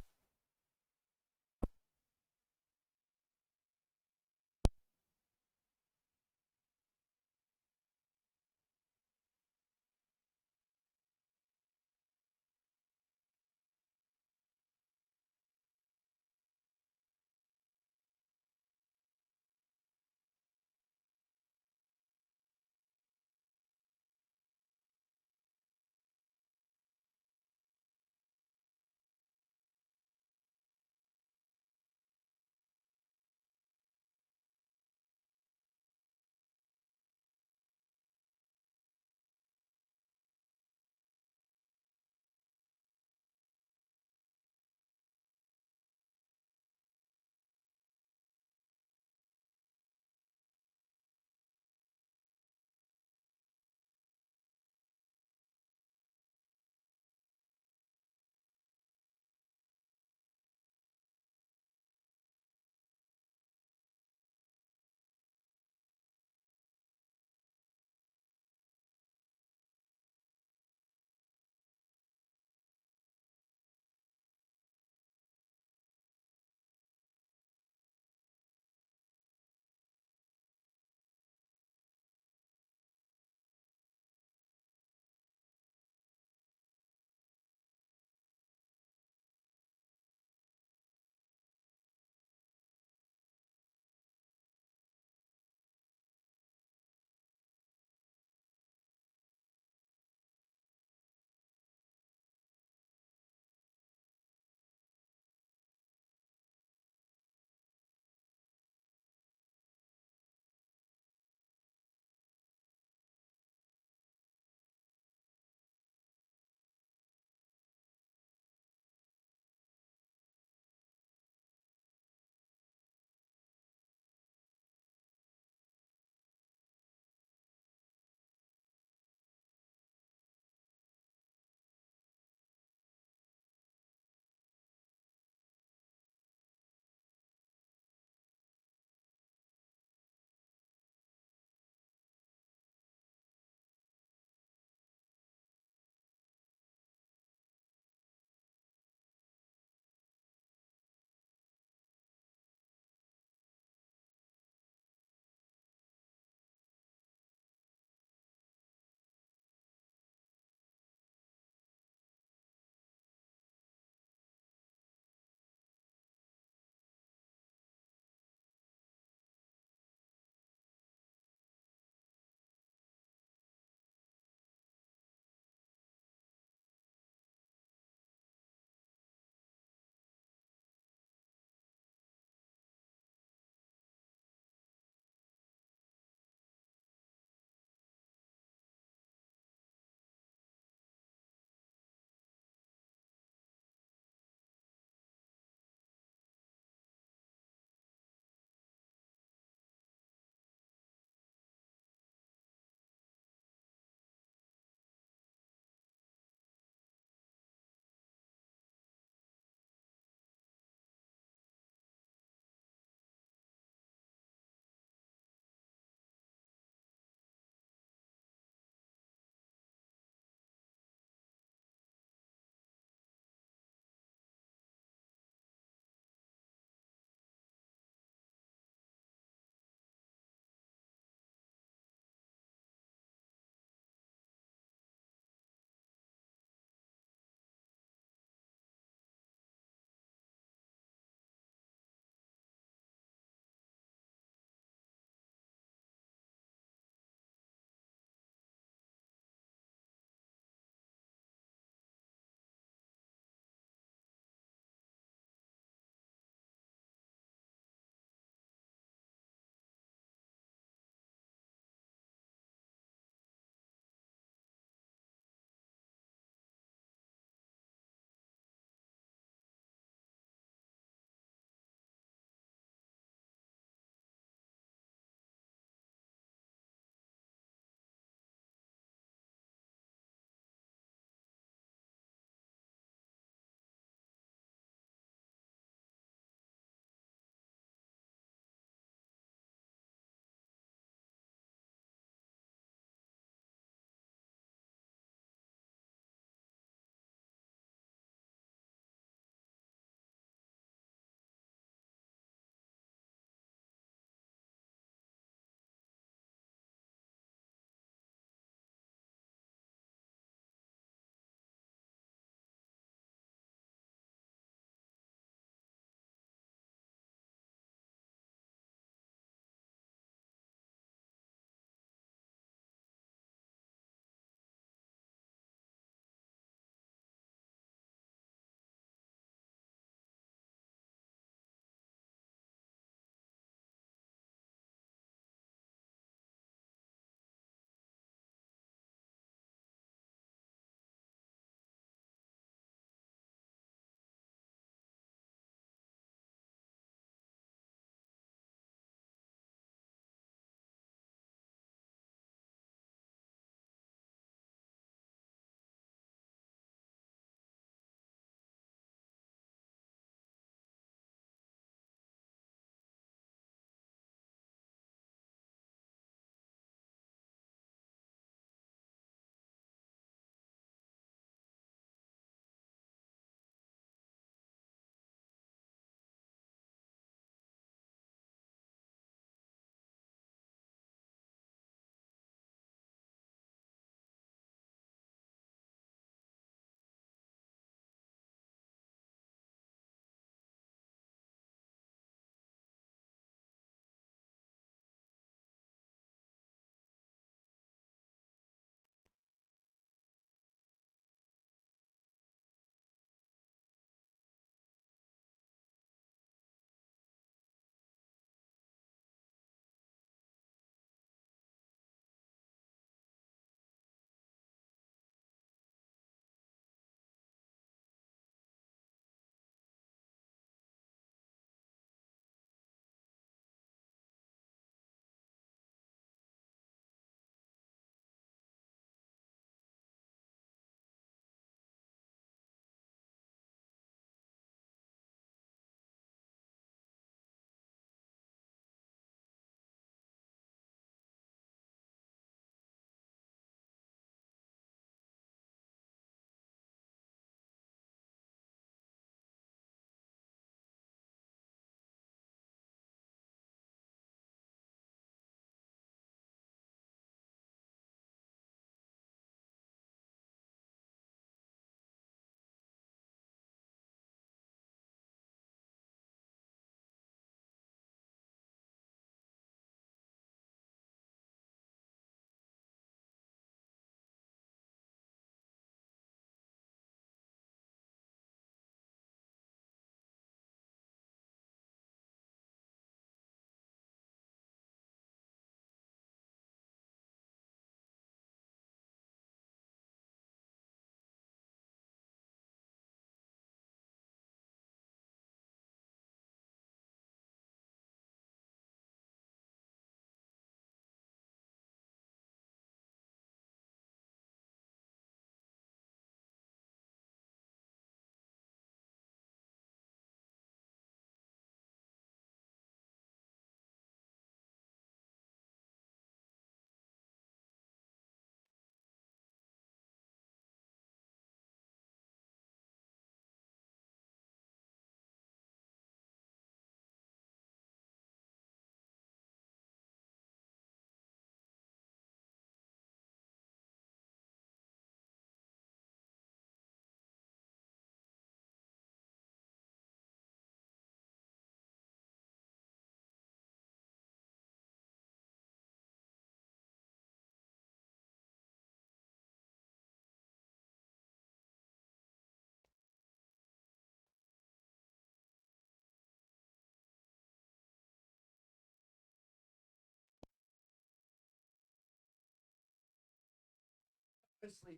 Honestly,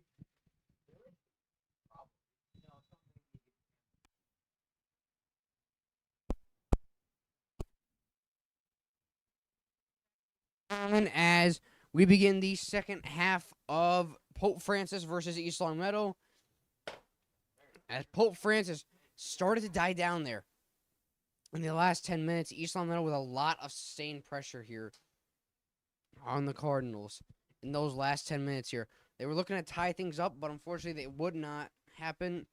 really? Probably. And as we begin the second half of Pope Francis versus East Longmeadow, as Pope Francis started to die down there in the last 10 minutes, East Longmeadow with a lot of sustained pressure here on the Cardinals in those last 10 minutes here. They were looking to tie things up, but unfortunately it would not happen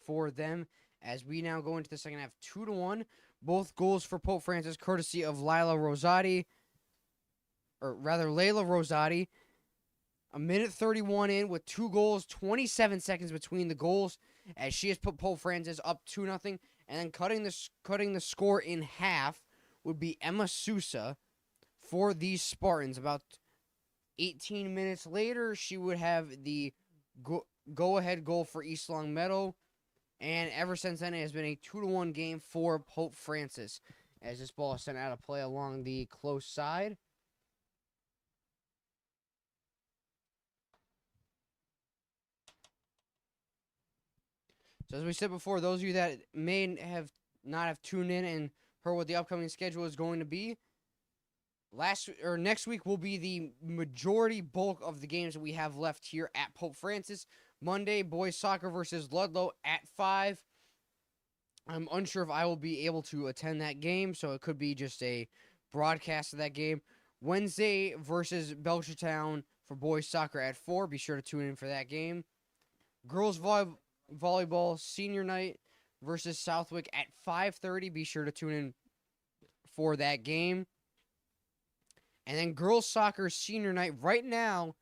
for them as we now go into the second half 2-1. Both goals for Pope Francis courtesy of Layla Rosati. A minute 31 in with 2 goals, 27 seconds between the goals as she has put Pope Francis up 2-0. And then cutting the score in half would be Emma Sousa for these Spartans. About 18 minutes later, she would have the go-ahead goal for East Longmeadow. And ever since then, it has been a 2-1 game for Pope Francis as this ball is sent out of play along the close side. So as we said before, those of you that may have not have tuned in and heard what the upcoming schedule is going to be, next week will be the majority bulk of the games that we have left here at Pope Francis. Monday, boys soccer versus Ludlow at 5. I'm unsure if I will be able to attend that game, so it could be just a broadcast of that game. Wednesday versus Belchertown for boys soccer at 4. Be sure to tune in for that game. Girls volleyball senior night versus Southwick at 5:30. Be sure to tune in for that game. And then girls soccer senior night right now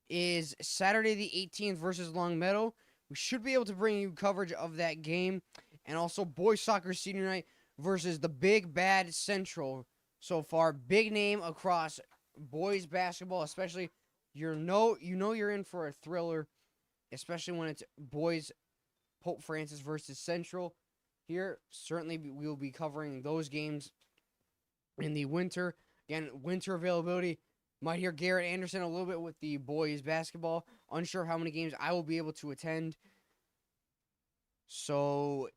is Saturday the 18th versus Longmeadow. We should be able to bring you coverage of that game. And also boys soccer senior night versus the Big Bad Central. So far, big name across boys basketball, especially you're in for a thriller, especially when it's boys Pope Francis versus Central. Here, certainly we will be covering those games in the winter. Again, winter availability. Might hear Garrett Anderson a little bit with the boys basketball. Unsure how many games I will be able to attend. So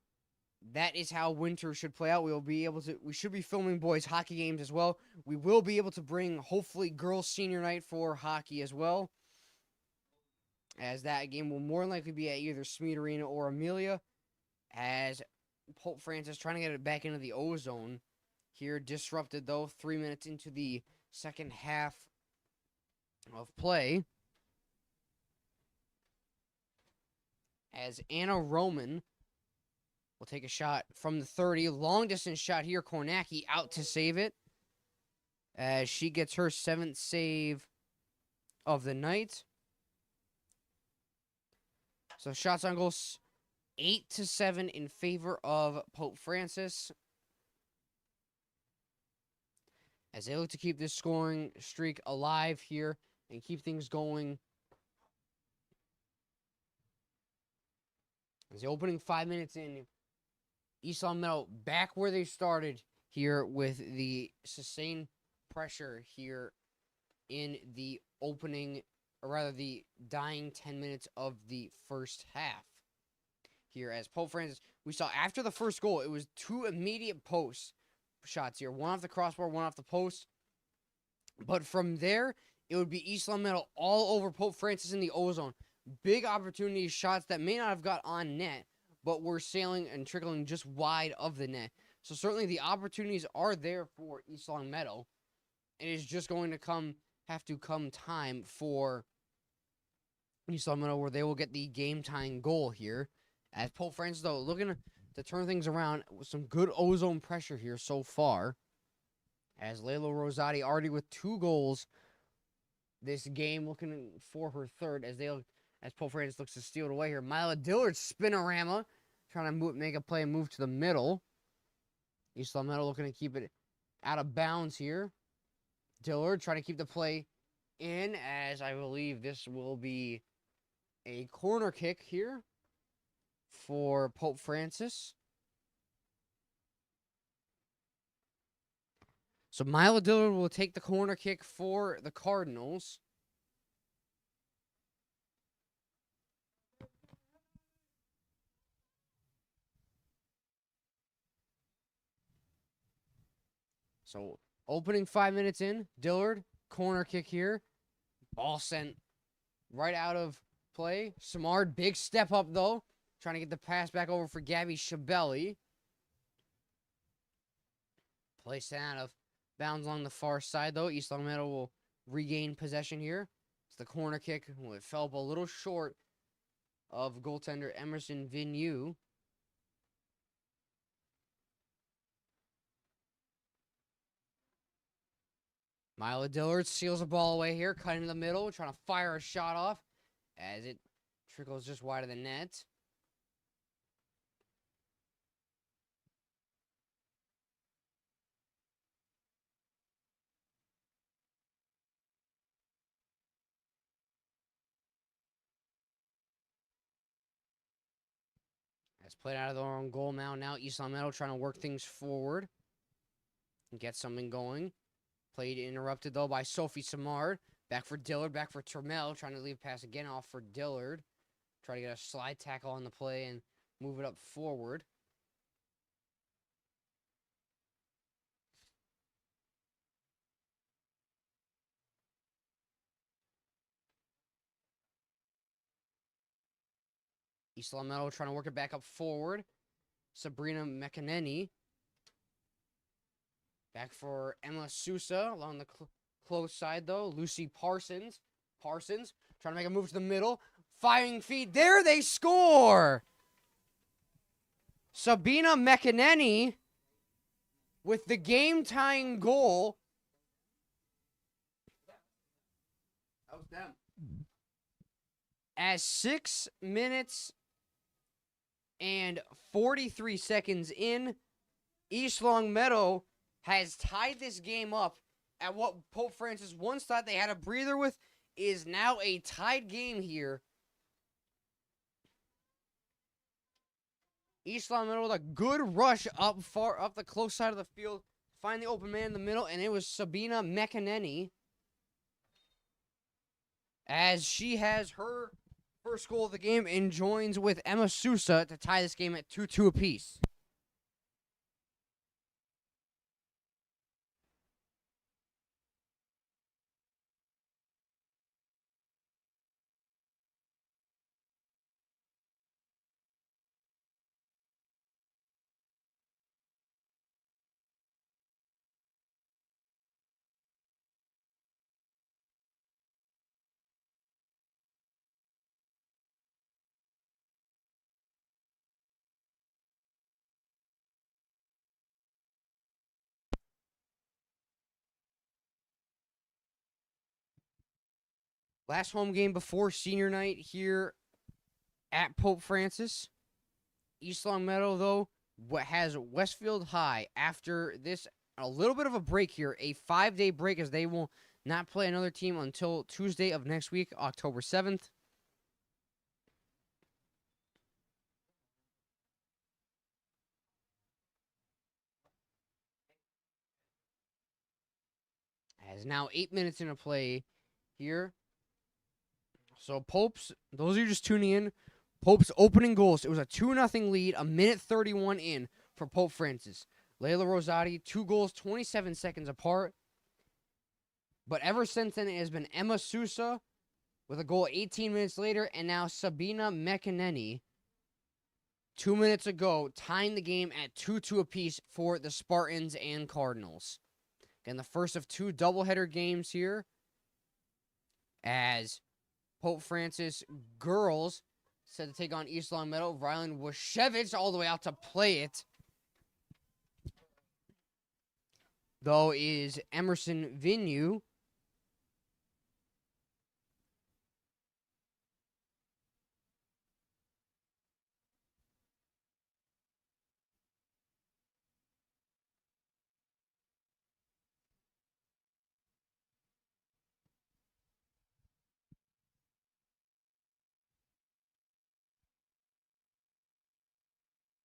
that is how winter should play out. We should be filming boys hockey games as well. We will be able to bring hopefully girls senior night for hockey as well, as that game will more than likely be at either Smead Arena or Amelia, as Pope Francis trying to get it back into the ozone here. Disrupted though 3 minutes into the second half of play, as Anna Roman will take a shot from the 30. Long distance shot here. Kornacki out to save it as she gets her 7th save of the night. So shots on goal 8-7 in favor of Pope Francis, as they look to keep this scoring streak alive here and keep things going. As the opening 5 minutes in, East Longmeadow back where they started here with the sustained pressure here in the opening, or rather the dying 10 minutes of the first half. Here as Pope Francis, we saw after the first goal, it was 2 immediate post shots here. One off the crossbar, one off the post. But from there, it would be East Longmeadow all over Pope Francis in the ozone. Big opportunity shots that may not have got on net, but were sailing and trickling just wide of the net. So certainly the opportunities are there for East Longmeadow. It is just going to have to come time for East Longmeadow where they will get the game-tying goal here. As Pope Francis, though, looking to turn things around with some good ozone pressure here so far. As Layla Rosati already with 2 goals this game, looking for her 3rd as Pope Francis looks to steal it away here. Mila Dillard spinorama, trying to make a play and move to the middle. East Longmeadow looking to keep it out of bounds here. Dillard trying to keep the play in, as I believe this will be a corner kick here for Pope Francis. So Mila Dillard will take the corner kick for the Cardinals. So opening 5 minutes in, Dillard, corner kick here. Ball sent right out of play. Samard, big step up though. Trying to get the pass back over for Gabby Shabelli. Play sent out of bounds along the far side though. East Longmeadow will regain possession here. It's the corner kick. It fell up a little short of goaltender Emerson Vigneault. Mila Dillard seals the ball away here, cutting in the middle, trying to fire a shot off as it trickles just wide of the net. It's played out of their own goal now. East Longmeadow trying to work things forward and get something going. Played interrupted, though, by Sophie Samard. Back for Dillard, back for Trammell. Trying to leave pass again off for Dillard. Try to get a slide tackle on the play and move it up forward. East Longmeadow trying to work it back up forward. Sabrina McEnany. Back for Emma Sousa along the close side, though. Lucy Parsons. Parsons trying to make a move to the middle. Firing feed. There they score! Sabina McEnany with the game-tying goal. That was them. As 6 minutes and 43 seconds in, East Longmeadow has tied this game up at what Pope Francis once thought they had a breather with, is now a tied game here. East Longmeadow with a good rush up the close side of the field, find the open man in the middle, and it was Sabina McEnany, as she has her first goal of the game and joins with Emma Sousa to tie this game at 2-2 apiece. Last home game before senior night here at Pope Francis. East Longmeadow, though, has Westfield High after this, a little bit of a break here, a 5-day break, as they will not play another team until Tuesday of next week, October 7th. As now 8 minutes into play here. So Pope's, those of you just tuning in, Pope's opening goals. It was a 2-0 lead, a minute 31 in for Pope Francis. Layla Rosati, 2 goals, 27 seconds apart. But ever since then, it has been Emma Sousa with a goal 18 minutes later, and now Sabina McEnany 2 minutes ago, tying the game at 2-2 apiece for the Spartans and Cardinals. Again, the first of 2 doubleheader games here, as Pope Francis girls set to take on East Longmeadow. Rylan Washevich all the way out to play it, though, is Emerson Vigneault.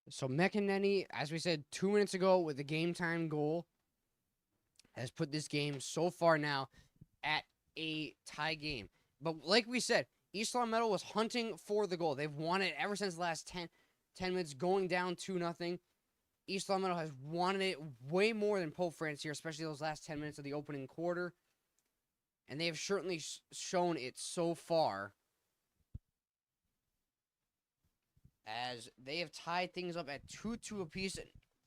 So McEnany, as we said 2 minutes ago with the game time goal, has put this game so far now at a tie game. But like we said, East Longmeadow was hunting for the goal. They've won it ever since the last 10 minutes, going down 2-0. East Longmeadow has wanted it way more than Pope France here, especially those last 10 minutes of the opening quarter. And they have certainly shown it so far, as they have tied things up at 2-2 apiece,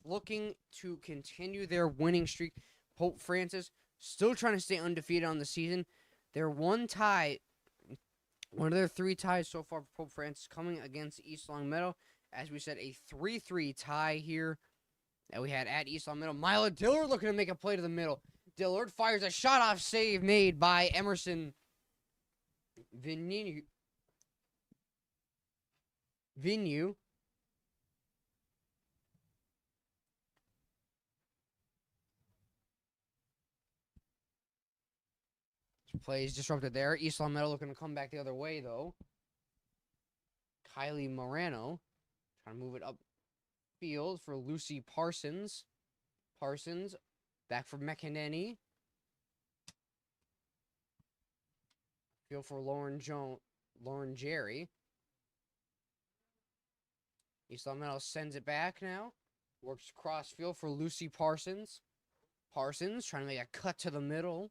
looking to continue their winning streak. Pope Francis still trying to stay undefeated on the season. Their one tie, one of their 3 ties so far for Pope Francis, coming against East Longmeadow. As we said, a 3-3 tie here that we had at East Longmeadow. Mila Dillard looking to make a play to the middle. Dillard fires a shot-off save made by Emerson Vignew. Play is disrupted there. East Longmeadow looking to come back the other way, though. Kylie Morano trying to move it up field for Lucy Parsons. Parsons back for McEnany. Field for Lauren Jerry. East Longmeadow sends it back now. Works cross field for Lucy Parsons. Parsons trying to make a cut to the middle.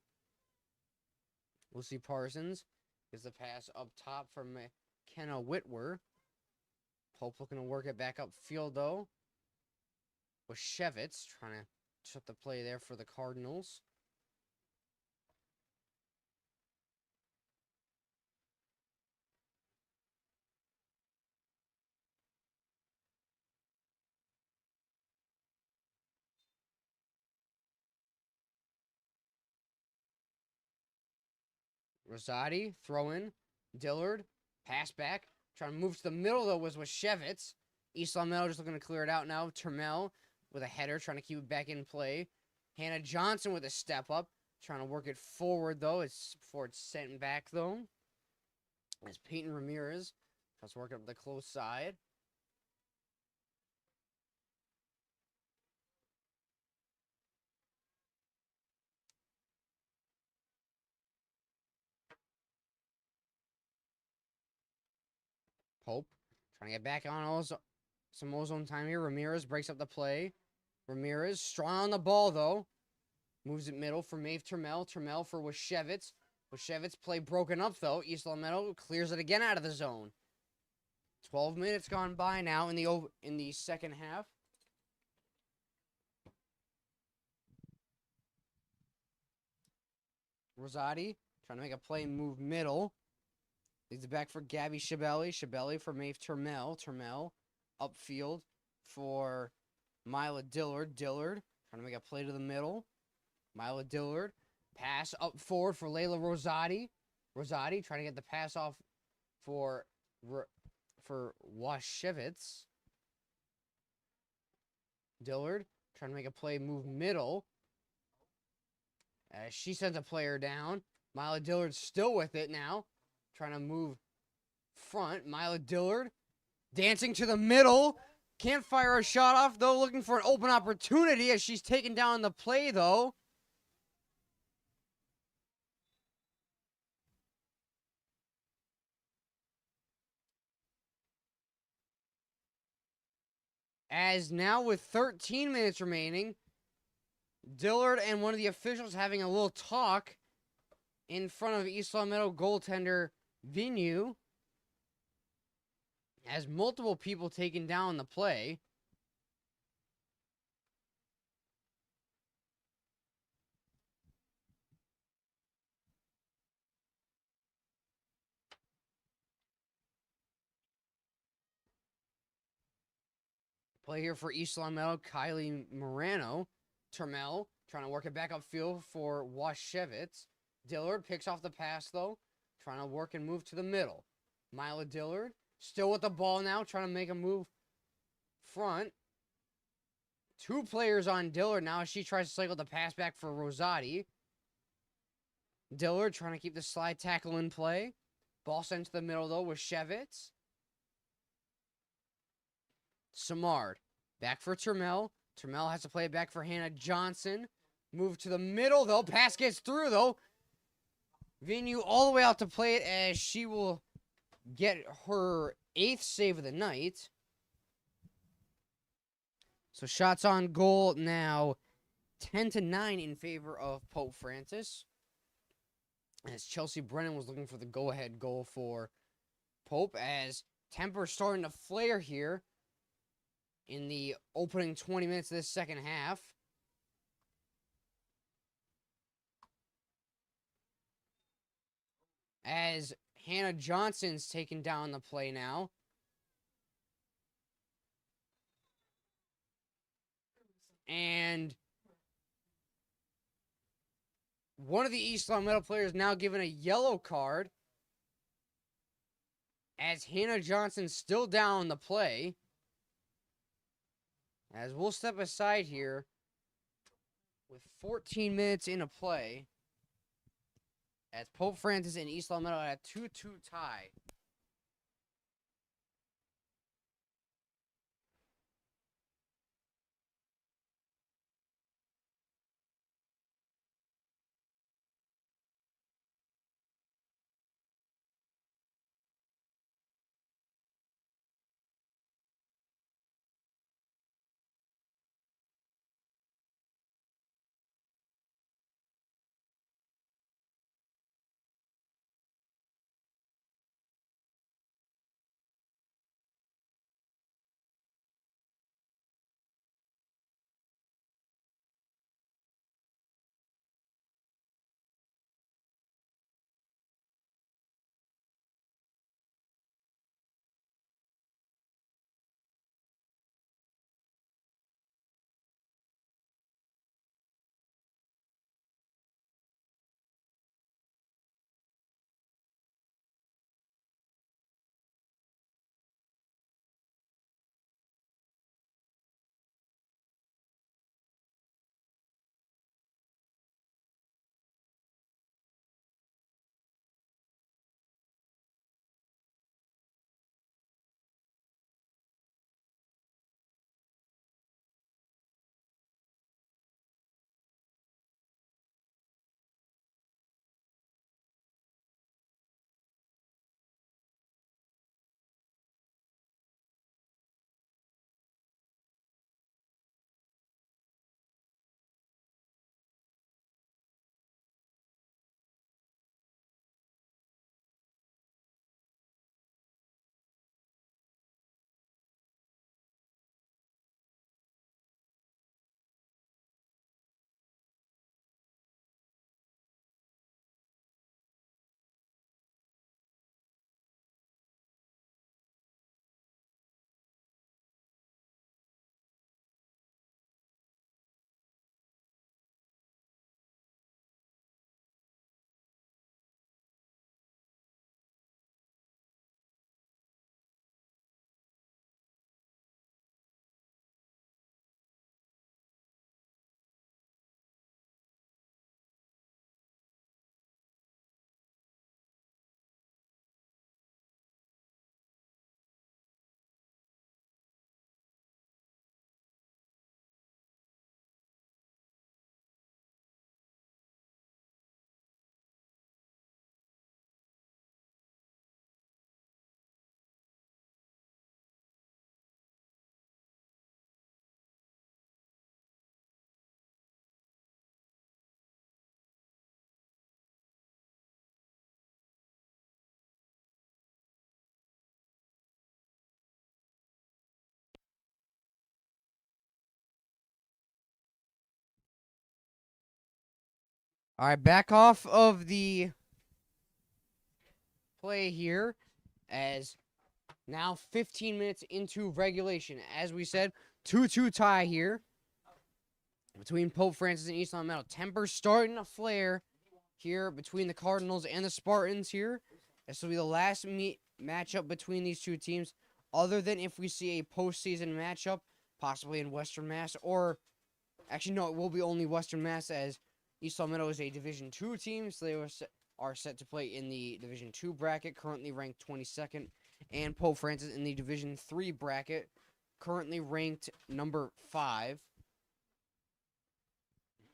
Lucy Parsons gives the pass up top for McKenna Whitwer. Pope looking to work it back up field, though. Washevitz trying to shut the play there for the Cardinals. Rosati, throw in. Dillard, pass back. Trying to move to the middle, though, was Washevitz. East Longmeadow just looking to clear it out now. Termel with a header, trying to keep it back in play. Hannah Johnson with a step up. Trying to work it forward, though. Before it's sent back, though. As Peyton Ramirez tries to work up the close side. Pope trying to get back on some ozone time here. Ramirez breaks up the play. Ramirez strong on the ball, though. Moves it middle for Maeve Termel. Termel for Washevitz. Washevitz play broken up, though. East Longmeadow clears it again out of the zone. 12 minutes gone by now in the second half. Rosati trying to make a play move middle. Leads it back for Gabby Shabelli. Shabelli for Maeve Termel. Termel upfield for Mila Dillard. Dillard trying to make a play to the middle. Mila Dillard. Pass up forward for Layla Rosati. Rosati trying to get the pass off for Washevitz. Dillard trying to make a play move middle. As she sends a player down. Mila Dillard still with it now. Trying to move front. Mila Dillard dancing to the middle. Can't fire a shot off, though. Looking for an open opportunity as she's taken down the play, though. As now with 13 minutes remaining, Dillard and one of the officials having a little talk in front of East Longmeadow goaltender Vignew. Has multiple people taken down the play. Play here for East Longmeadow, Kylie Morano. Termel trying to work it back upfield for Washevitz. Dillard picks off the pass, though. Trying to work and move to the middle. Mila Dillard still with the ball now, trying to make a move front. 2 players on Dillard now as she tries to cycle the pass back for Rosati. Dillard trying to keep the slide tackle in play. Ball sent to the middle, though, with Shevitz. Samard back for Termel. Termel has to play it back for Hannah Johnson. Move to the middle, though. Pass gets through, though. Vignew all the way out to play it as she will get her 8th save of the night. So shots on goal now 10-9 in favor of Pope Francis. As Chelsea Brennan was looking for the go-ahead goal for Pope, as temper starting to flare here in the opening 20 minutes of this second half. As Hannah Johnson's taking down the play now. And one of the East Longmeadow players now given a yellow card. As Hannah Johnson's still down the play. As we'll step aside here with 14 minutes into play. As Pope Francis and East Longmeadow had a 2-2 tie. All right, back off of the play here as now 15 minutes into regulation. As we said, 2-2 tie here between Pope Francis and East Longmeadow. Temper starting to flare here between the Cardinals and the Spartans here. This will be the last matchup between these two teams, other than if we see a postseason matchup, possibly in Western Mass, or actually, no, it will be only Western Mass as East Longmeadow is a Division II team, so they are set to play in the Division II bracket, currently ranked 22nd, and Pope Francis in the Division III bracket, currently ranked number 5.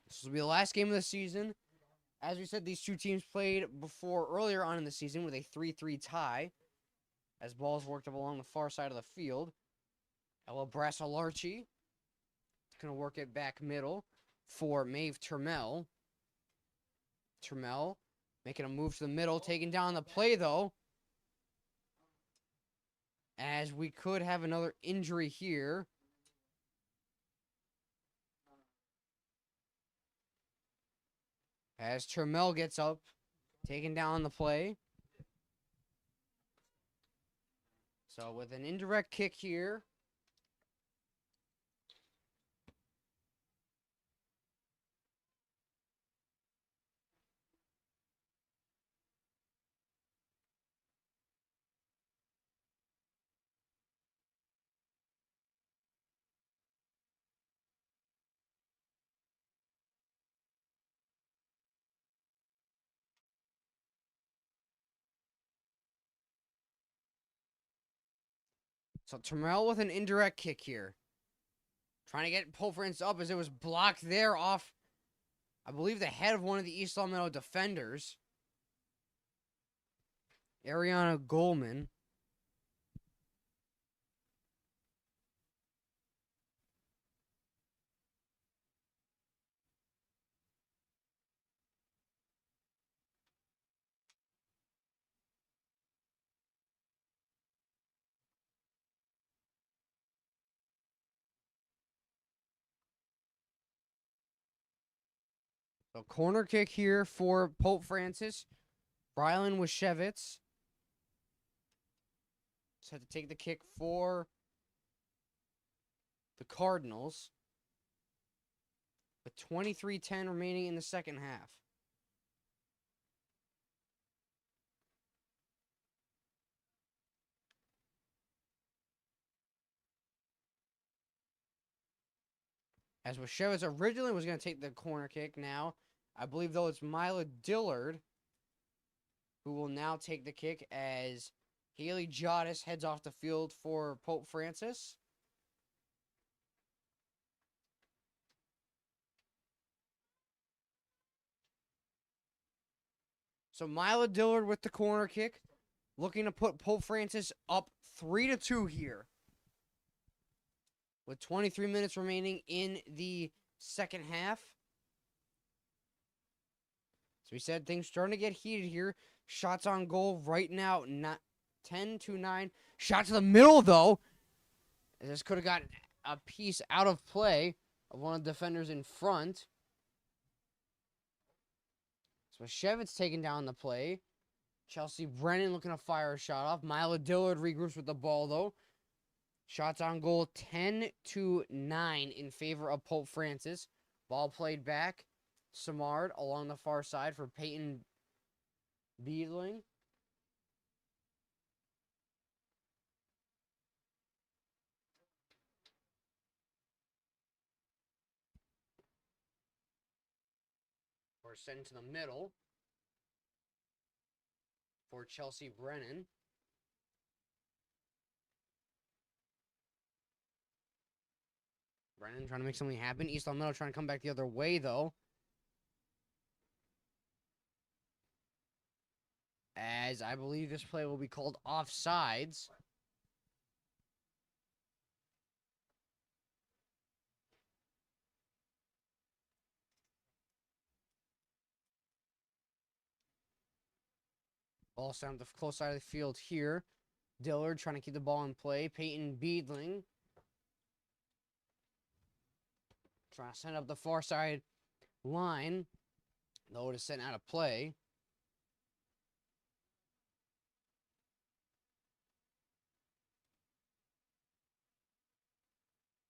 This will be the last game of the season. As we said, these two teams played before earlier on in the season with a 3-3 tie, as balls worked up along the far side of the field. Ella Brassalarchi going to work it back middle for Maeve Turmel. Turmel making a move to the middle, taking down the play, though. As we could have another injury here. As Turmel gets up, taking down the play. So with an indirect kick here. So Turmel with an indirect kick here. Trying to get Pope Francis up as it was blocked there off, I believe, the head of one of the East Longmeadow defenders. Ariana Goldman. So corner kick here for Pope Francis. Rylan Washevitz. Just had to take the kick for the Cardinals. With 23:10 remaining in the second half. As Washevitz originally was going to take the corner kick, now I believe, though, it's Mila Dillard who will now take the kick as Haley Jottis heads off the field for Pope Francis. So Mila Dillard with the corner kick, looking to put Pope Francis up 3-2 here. With 23 minutes remaining in the second half. So we said things starting to get heated here. Shots on goal right now, 10-9. Shot to the middle, though. This could have got a piece out of play of one of the defenders in front. So Shevitz taking down the play. Chelsea Brennan looking to fire a shot off. Mila Dillard regroups with the ball, though. Shots on goal, 10-9 in favor of Pope Francis. Ball played back. Samard along the far side for Peyton Beedling. Or sent to the middle for Chelsea Brennan. Brennan trying to make something happen. East Longmeadow trying to come back the other way, though. As I believe this play will be called offsides. Ball down the close side of the field here. Dillard trying to keep the ball in play. Peyton Beedling trying to send up the far side line. Though it is sent out of play.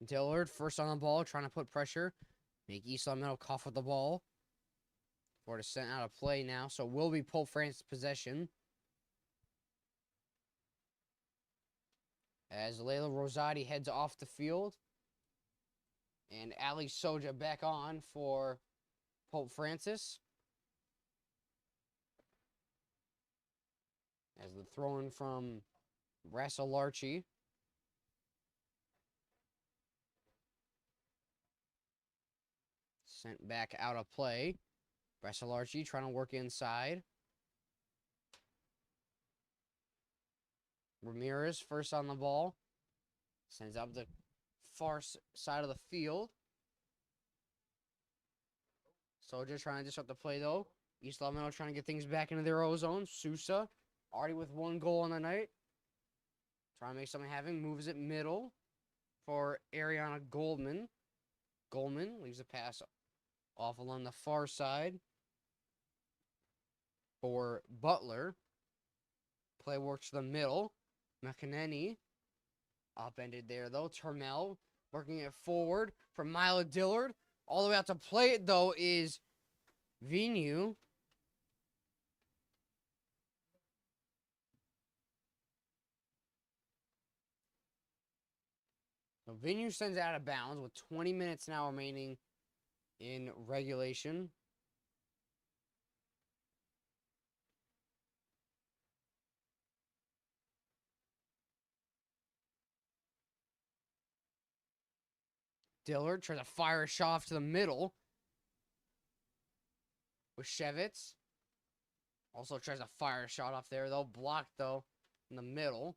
Dillard first on the ball, trying to put pressure. Make East Longmeadow cough with the ball. For it is sent out of play now, so it will be Pope Francis possession. As Layla Rosati heads off the field. And Ali Soja back on for Pope Francis. As the throw-in from Rassalarchi. Sent back out of play. Rassalarchi trying to work inside. Ramirez first on the ball. Sends up the far side of the field. So just trying to disrupt the play, though. East Longmeadow trying to get things back into their own zone. Sousa, already with 1 goal on the night. Trying to make something happen. Moves it middle for Ariana Goldman. Goldman leaves a pass off along the far side for Butler. Play works to the middle. McEnany upended there, though. Turmel working it forward for Mila Dillard. All the way out to play it, though, is Vinu. So Vinu sends it out of bounds with 20 minutes now remaining in regulation. Dillard tries to fire a shot off to the middle with Shevitz. Also tries to fire a shot off there, though. Blocked, though, in the middle.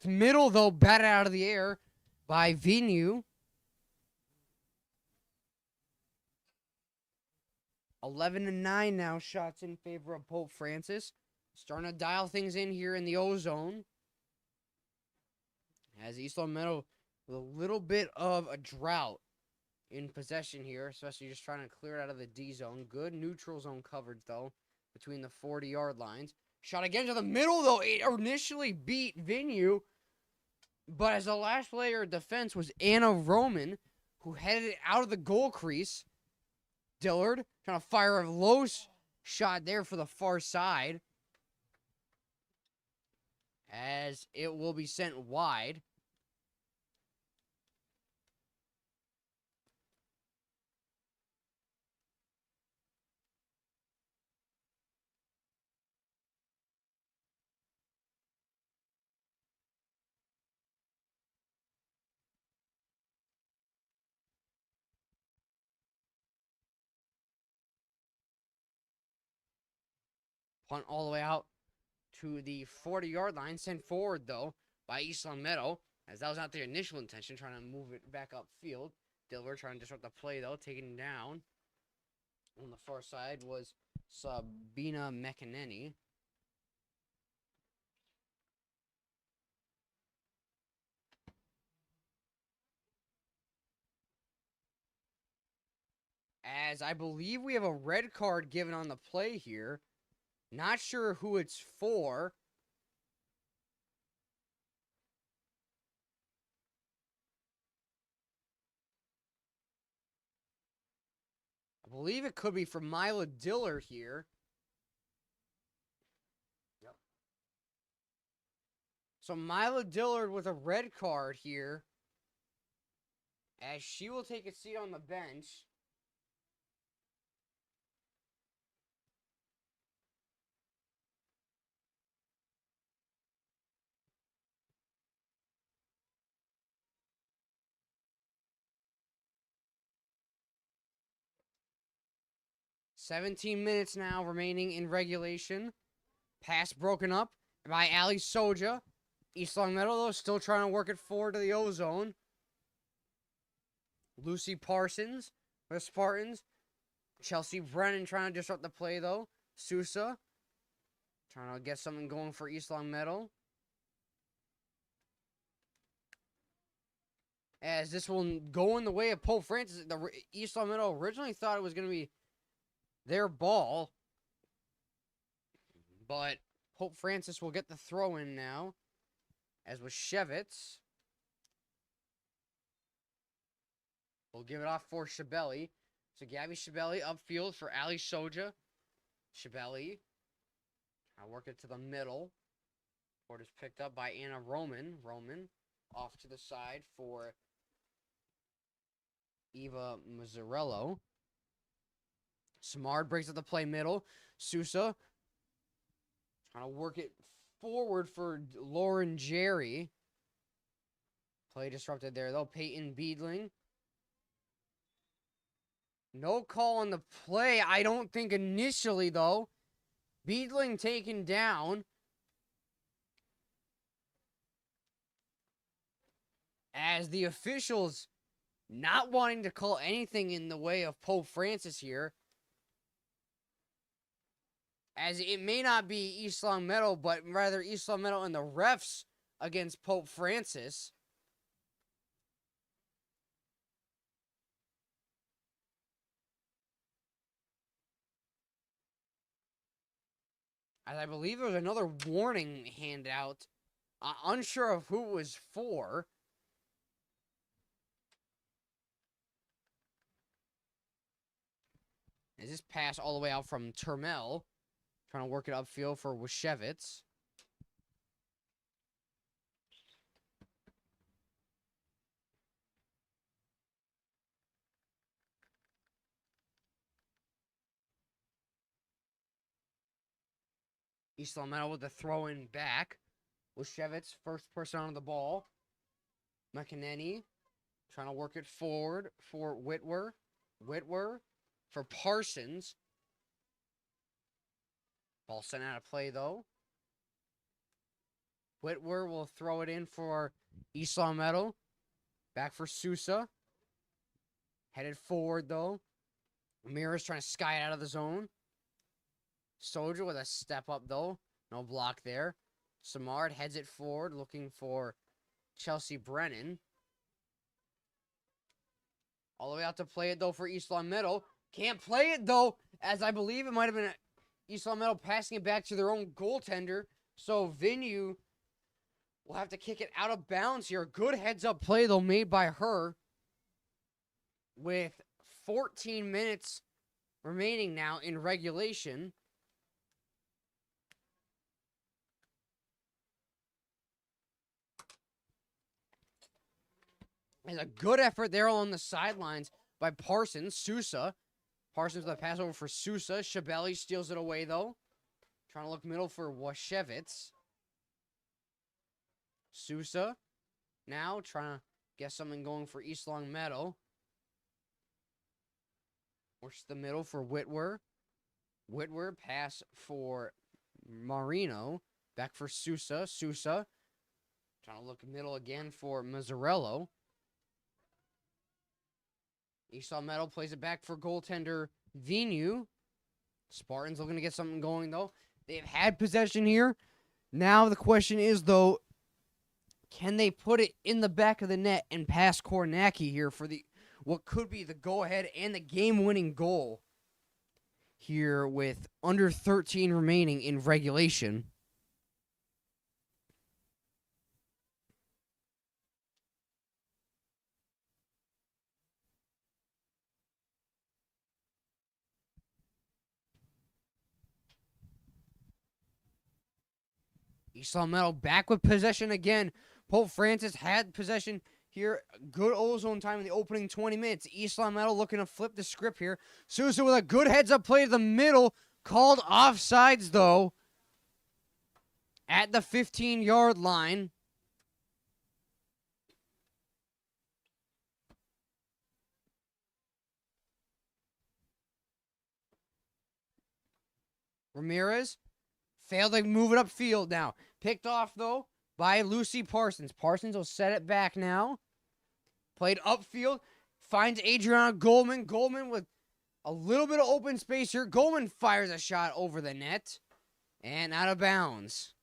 Middle, though, batted out of the air by Vinu. 11-9 now, shots in favor of Pope Francis. Starting to dial things in here in the O-Zone. As East Longmeadow with a little bit of a drought in possession here, especially just trying to clear it out of the D-Zone. Good neutral zone coverage, though, between the 40-yard lines. Shot again to the middle, though. It initially beat Vinu, but as the last player of defense was Anna Roman, who headed it out of the goal crease. Dillard trying to fire a low shot there for the far side, as it will be sent wide. Punt all the way out to the 40-yard line. Sent forward, though, by East Longmeadow, as that was not their initial intention, trying to move it back upfield. Dillard trying to disrupt the play, though, taken down. On the far side was Sabina McEnany. As I believe we have a red card given on the play here. Not sure who it's for. I believe it could be for Mila Dillard here. Yep. So Mila Dillard with a red card here, as she will take a seat on the bench. $17 minutes now remaining in regulation. Pass broken up by Ali Soja. East Longmeadow, though, still trying to work it forward to the O-Zone. Lucy Parsons for the Spartans. Chelsea Brennan trying to disrupt the play, though. Sousa trying to get something going for East Longmeadow. As this will go in the way of Pope Francis. The East Longmeadow originally thought it was going to be their ball, but Pope Francis will get the throw in now, as with Shevitz. We'll give it off for Shabeli. So Gabby Shabeli upfield for Ali Soja. Shabeli. I'll work it to the middle. Court is picked up by Anna Roman. Roman off to the side for Eva Mazzarello. Samard breaks up the play middle. Sousa trying to work it forward for Lauren Jerry. Play disrupted there, though. Peyton Beedling. No call on the play, I don't think initially, though. Beedling taken down. As the officials not wanting to call anything in the way of Pope Francis here. As it may not be East Longmeadow, but rather East Longmeadow and the refs against Pope Francis. As I believe there was another warning handout. Unsure of who it was for. As this pass all the way out from Turmel. Trying to work it upfield for Washevitz. East Longmeadow with the throw-in back. Washevitz, first person on the ball. McEnany trying to work it forward for Whitwer. Whitwer for Parsons. Ball sent out of play, though. Whitwer will throw it in for East Longmeadow. Back for Sousa. Headed forward, though. Ramirez trying to sky it out of the zone. Soldier with a step up, though. No block there. Samard heads it forward, looking for Chelsea Brennan. All the way out to play it, though, for East Longmeadow. Can't play it, though, as I believe it might have been East Longmeadow passing it back to their own goaltender. So Venue will have to kick it out of bounds here. Good heads-up play, though, made by her. With 14 minutes remaining now in regulation. And a good effort there on the sidelines by Parsons. Sousa. Parsons with a pass over for Sousa. Shabeli steals it away, though. Trying to look middle for Washevitz. Sousa now trying to get something going for East Longmeadow. Works the middle for Whitwer. Whitwer pass for Marino. Back for Sousa. Sousa trying to look middle again for Mazzarello. East Longmeadow plays it back for goaltender Venue. Spartans looking to get something going, though. They've had possession here. Now the question is, though, can they put it in the back of the net and pass Kornacki here for the what could be the go-ahead and the game-winning goal here with under 13 remaining in regulation? East Longmeadow back with possession again. Pope Francis had possession here. Good ozone time in the opening 20 minutes. East Longmeadow looking to flip the script here. Sousa with a good heads-up play to the middle. Called offsides, though, at the 15-yard line. Ramirez failed to move it upfield now. Picked off, though, by Lucy Parsons. Parsons will set it back now. Played upfield. Finds Adriana Goldman. Goldman with a little bit of open space here. Goldman fires a shot over the net. And out of bounds.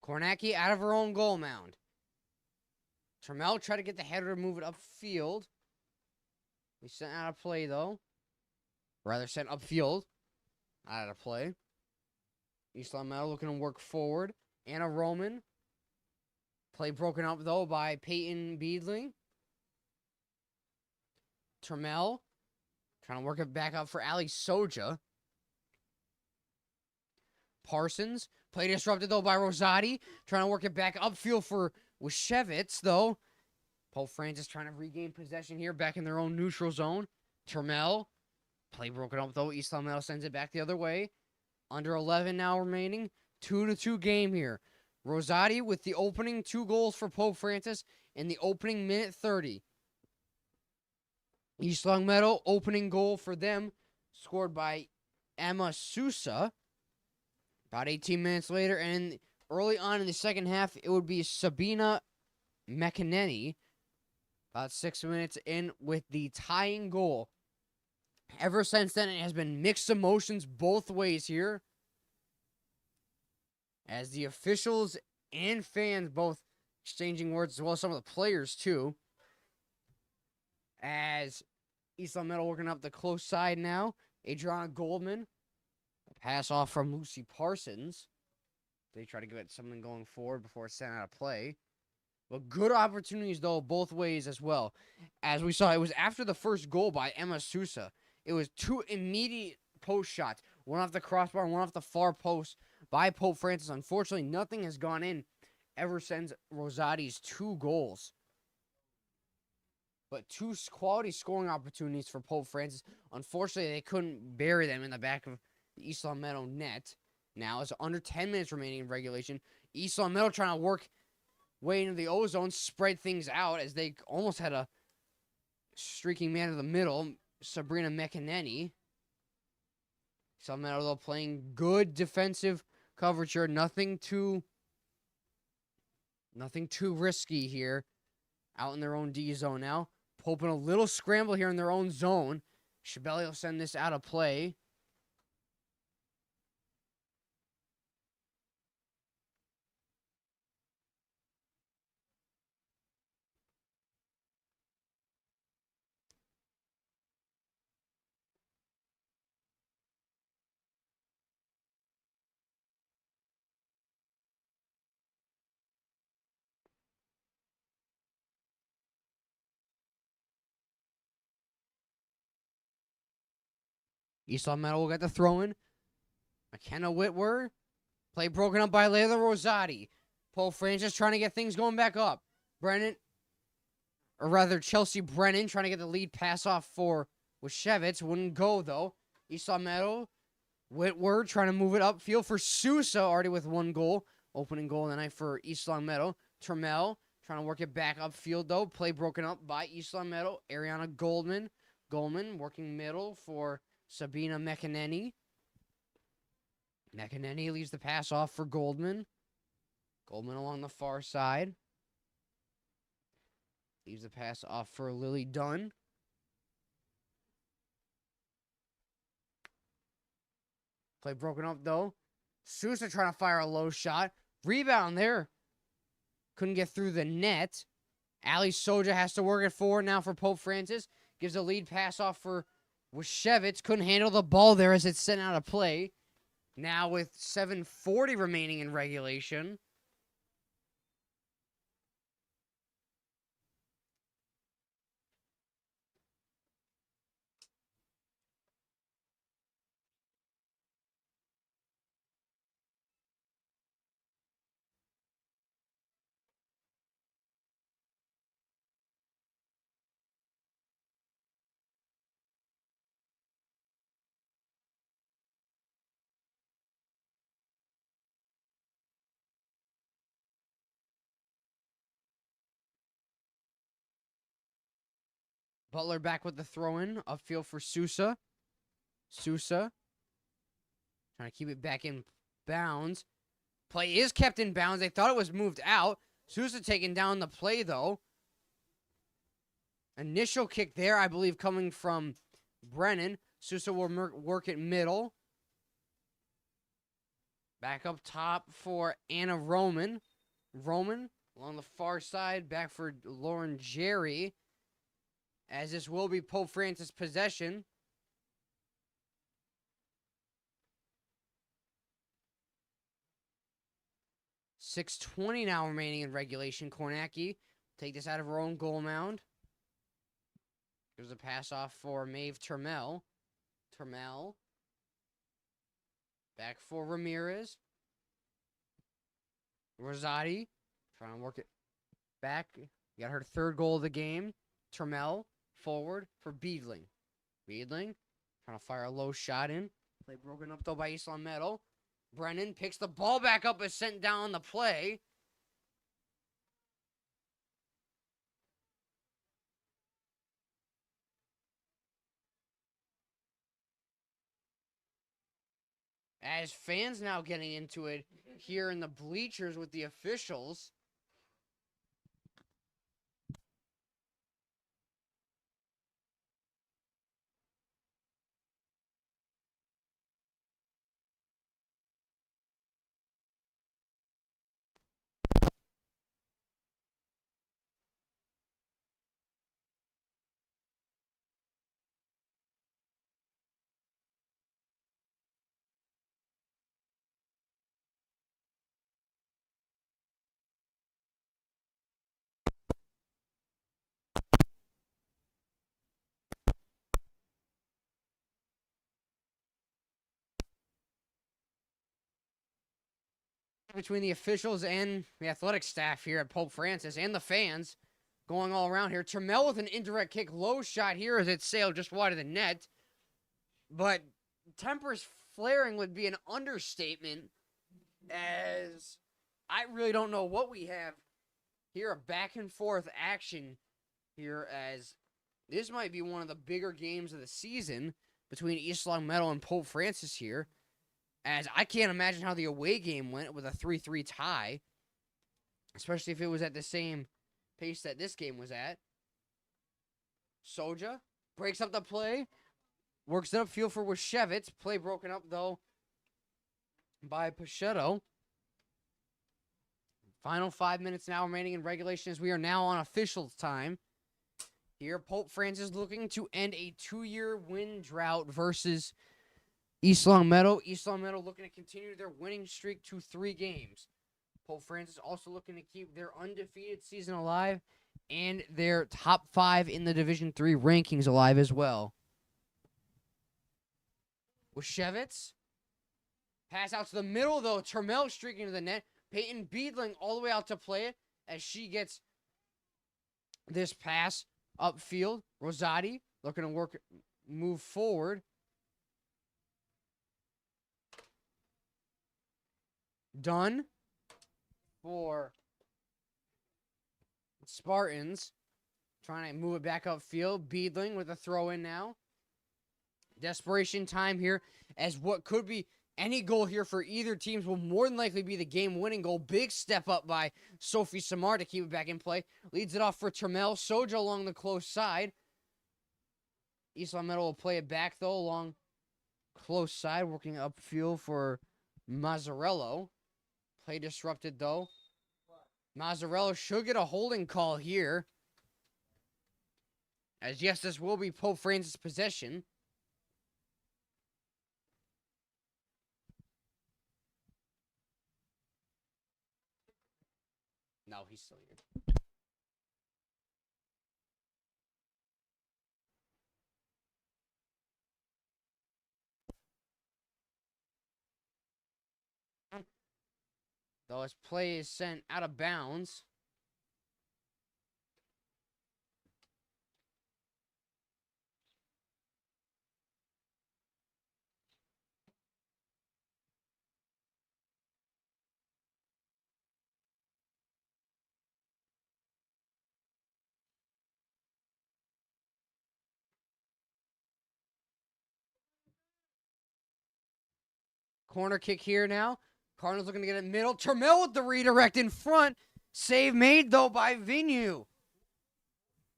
Kornacki out of her own goal mound. Trammell tried to get the header to move it upfield. We sent out a play, though. Rather sent upfield. Out of play. East Longmeadow looking to work forward. Anna Roman. Play broken up, though, by Peyton Beedling. Termel. Trying to work it back up for Ali Soja. Parsons. Play disrupted, though, by Rosati. Trying to work it back upfield for Wishevitz, though. Pope Francis trying to regain possession here back in their own neutral zone. Termel. Play broken up, though. East Longmeadow sends it back the other way. Under 11 now remaining. 2-2 game here. Rosati with the opening 2 goals for Pope Francis in the opening minute 30. East Longmeadow, opening goal for them, scored by Emma Sousa. About 18 minutes later, and early on in the second half, it would be Sabina McEnany. About 6 minutes in with the tying goal. Ever since then, it has been mixed emotions both ways here, as the officials and fans both exchanging words, as well as some of the players too. As East Longmeadow working up the close side now. Adriana Goldman. A pass off from Lucy Parsons. They try to get something going forward before it's sent out of play. But good opportunities, though, both ways as well. As we saw, it was after the first goal by Emma Sousa. It was 2 immediate post shots. One off the crossbar and one off the far post by Pope Francis. Unfortunately, nothing has gone in ever since Rosati's 2 goals. But 2 quality scoring opportunities for Pope Francis. Unfortunately, they couldn't bury them in the back of the East Longmeadow net. Now it's under 10 minutes remaining in regulation. East Longmeadow trying to work way into the O-zone, spread things out as they almost had a streaking man in the middle, Sabrina McEnany. East Longmeadow, though, playing good defensive coverage here. Nothing too risky here. Out in their own D zone now. Pope in a little scramble here in their own zone. Shabelli will send this out of play. East Longmeadow will get the throw in. McKenna Whitworth. Play broken up by Layla Rosati. Pope Francis trying to get things going back up. Chelsea Brennan trying to get the lead pass off for Wishevitz. Wouldn't go, though. East Longmeadow. Whitworth trying to move it upfield for Sousa, already with 1 goal. Opening goal of the night for East Longmeadow. Termel trying to work it back upfield, though. Play broken up by East Longmeadow. Ariana Goldman working middle for Sabina McEnany. McEnany leaves the pass off for Goldman. Goldman along the far side. Leaves the pass off for Lily Dunn. Play broken up, though. Sousa trying to fire a low shot. Rebound there. Couldn't get through the net. Ali Soja has to work it forward now for Pope Francis. Gives a lead pass off for Wishevitz. Couldn't handle the ball there as it's sent out of play. Now with 7:40 remaining in regulation. Butler back with the throw-in. Upfield for Sousa. Sousa trying to keep it back in bounds. Play is kept in bounds. They thought it was moved out. Sousa taking down the play, though. Initial kick there, I believe, coming from Brennan. Sousa will work it middle. Back up top for Anna Roman. Roman along the far side. Back for Lauren Jerry. As this will be Pope Francis' possession. 6:20 now remaining in regulation. Kornacki take this out of her own goal mound. There's a pass off for Maeve Turmel. Turmel. Back for Ramirez. Rosati trying to work it back. Got her third goal of the game. Turmel forward for Beedling. Beedling trying to fire a low shot in. Play broken up though by East Longmeadow. Brennan picks the ball back up and sent down the play. As fans now getting into it here in the bleachers with the officials. Between the officials and the athletic staff here at Pope Francis and the fans going all around here. Turmel with an indirect kick, low shot here as it sailed just wide of the net. But tempers flaring would be an understatement, as I really don't know what we have here. A back and forth action here, as this might be one of the bigger games of the season between East Longmeadow and Pope Francis here. As I can't imagine how the away game went with a 3-3 tie, especially if it was at the same pace that this game was at. Soja breaks up the play, works it upfield for Washevitz. Play broken up, though, by Pachetto. Final 5 minutes now remaining in regulation as we are now on officials time. Here, Pope Francis looking to end a 2-year win drought versus East Longmeadow. East Longmeadow looking to continue their winning streak to 3 games. Pope Francis also looking to keep their undefeated season alive and their top 5 in the Division III rankings alive as well. Washevitz. Pass out to the middle, though. Turmel streaking to the net. Peyton Beedling all the way out to play it as she gets this pass upfield. Rosati looking to move forward. Done for Spartans. Trying to move it back upfield. Beedling with a throw in now. Desperation time here, as what could be any goal here for either teams will more than likely be the game-winning goal. Big step up by Sophie Samar to keep it back in play. Leads it off for Turmel. Soja along the close side. East Longmeadow will play it back, though, along close side, working upfield for Mazzarello. Play disrupted, though. Mazzarello should get a holding call here. As, yes, this will be Pope Francis' possession. No, he's still here. Though his play is sent out of bounds. Corner kick here now. Cardinals looking to get it middle. Turmel with the redirect in front. Save made, though, by Vignew.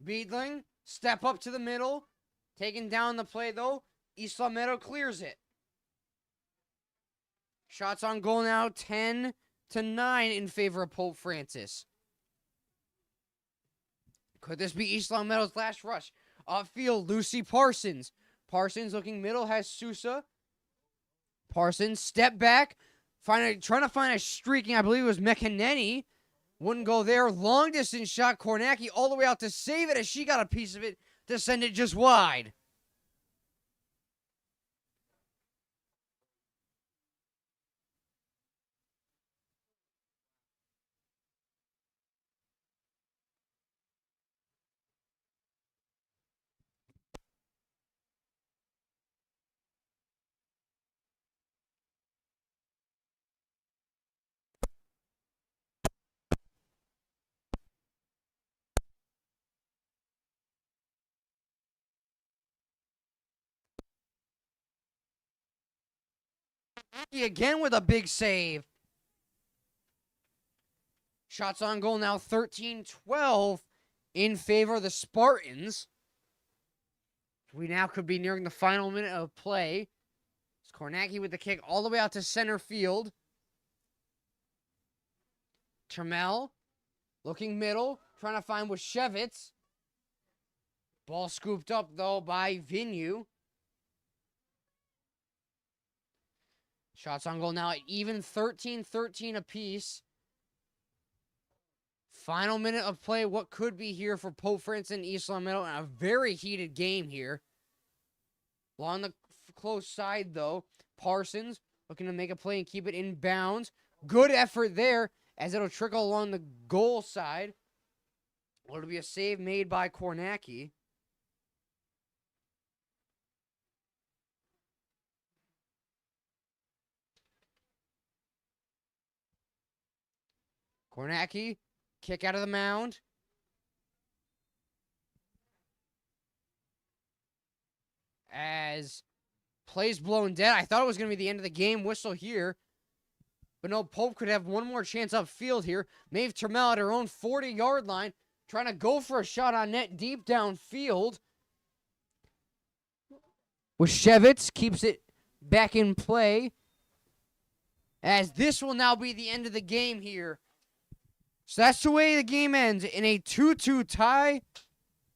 Beedling, step up to the middle. Taking down the play, though. East Longmeadow clears it. Shots on goal now, 10-9 in favor of Pope Francis. Could this be East Longmeadow's last rush? Upfield, Lucy Parsons. Parsons looking middle, has Sousa. Parsons, step back, trying to find a streaking, I believe it was McEnany. Wouldn't go there. Long distance shot. Kornacki all the way out to save it as she got a piece of it to send it just wide. Again with a big save. Shots on goal now 13-12 in favor of the Spartans. We now could be nearing the final minute of play. It's Kornacki with the kick all the way out to center field. Trammell looking middle, trying to find Washevitz. Ball scooped up, though, by Vigneault. Shots on goal now at even 13-13 apiece. Final minute of play. What could be here for Pope France and East Longmeadow in a very heated game here. Along the close side, though, Parsons looking to make a play and keep it in bounds. Good effort there as it'll trickle along the goal side. It'll be a save made by Kornacki. Kornacki, kick out of the mound. As plays blown dead. I thought it was going to be the end of the game whistle here. But no, Pope could have one more chance upfield here. Maeve Trammell at her own 40-yard line, trying to go for a shot on net deep downfield. Washevitz keeps it back in play. As this will now be the end of the game here. So that's the way the game ends in a 2-2 tie.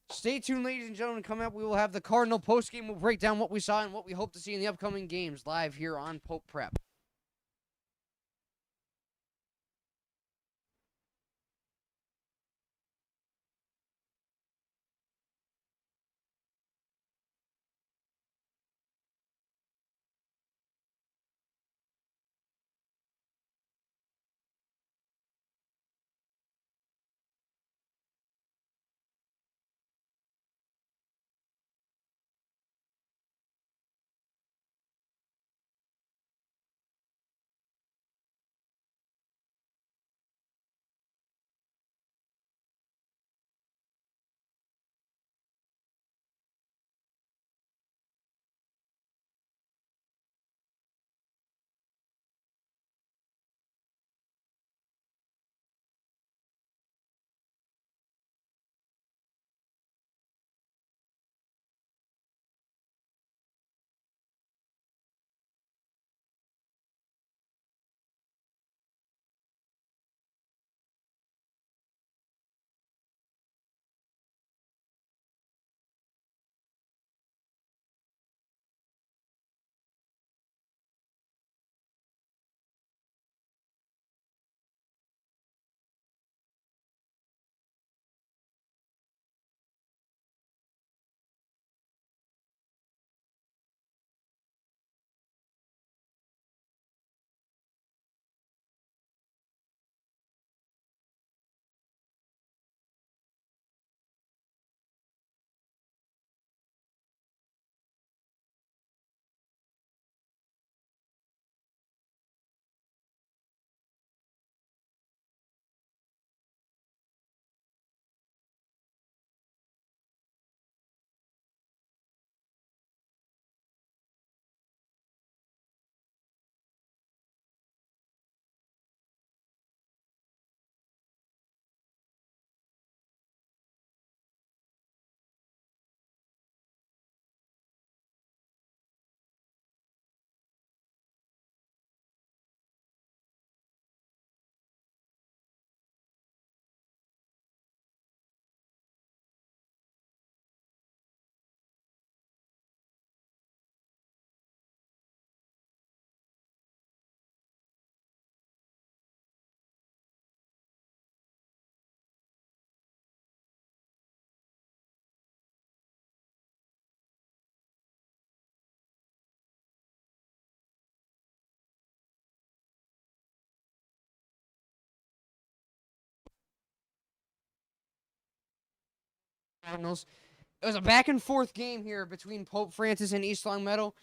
Stay tuned, ladies and gentlemen. Coming up, we will have the Cardinal postgame. We'll break down what we saw and what we hope to see in the upcoming games live here on Pope Prep. Cardinals. It was a back-and-forth game here between Pope Francis and East Longmeadow.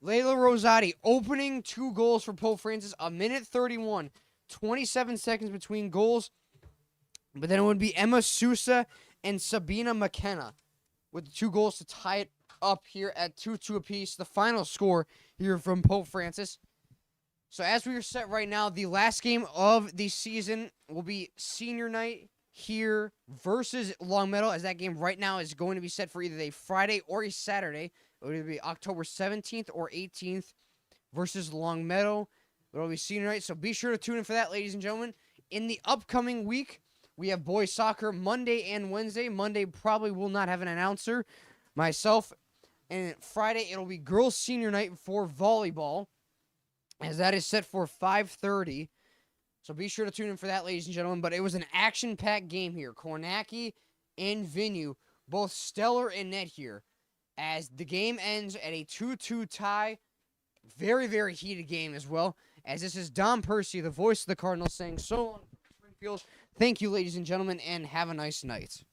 Layla Rosati opening 2 goals for Pope Francis, a minute 31, 27 seconds between goals. But then it would be Emma Sousa and Sabina McKenna with the 2 goals to tie it up here at 2-2 apiece. The final score here from Pope Francis. So as we are set right now, the last game of the season will be senior night here versus Longmeadow, as that game right now is going to be set for either a Friday or a Saturday. It will either be October 17th or 18th versus Longmeadow. It will be senior night, so be sure to tune in for that, ladies and gentlemen. In the upcoming week, we have boys soccer Monday and Wednesday. Monday probably will not have an announcer, myself. And Friday, it'll be girls senior night for volleyball, as that is set for 5:30. So be sure to tune in for that, ladies and gentlemen. But it was an action-packed game here. Kornacki and Vinue, both stellar in net here, as the game ends at a 2-2 tie. Very, very heated game as well. As this is Don Percy, the voice of the Cardinals, saying so long, Springfield. Thank you, ladies and gentlemen, and have a nice night.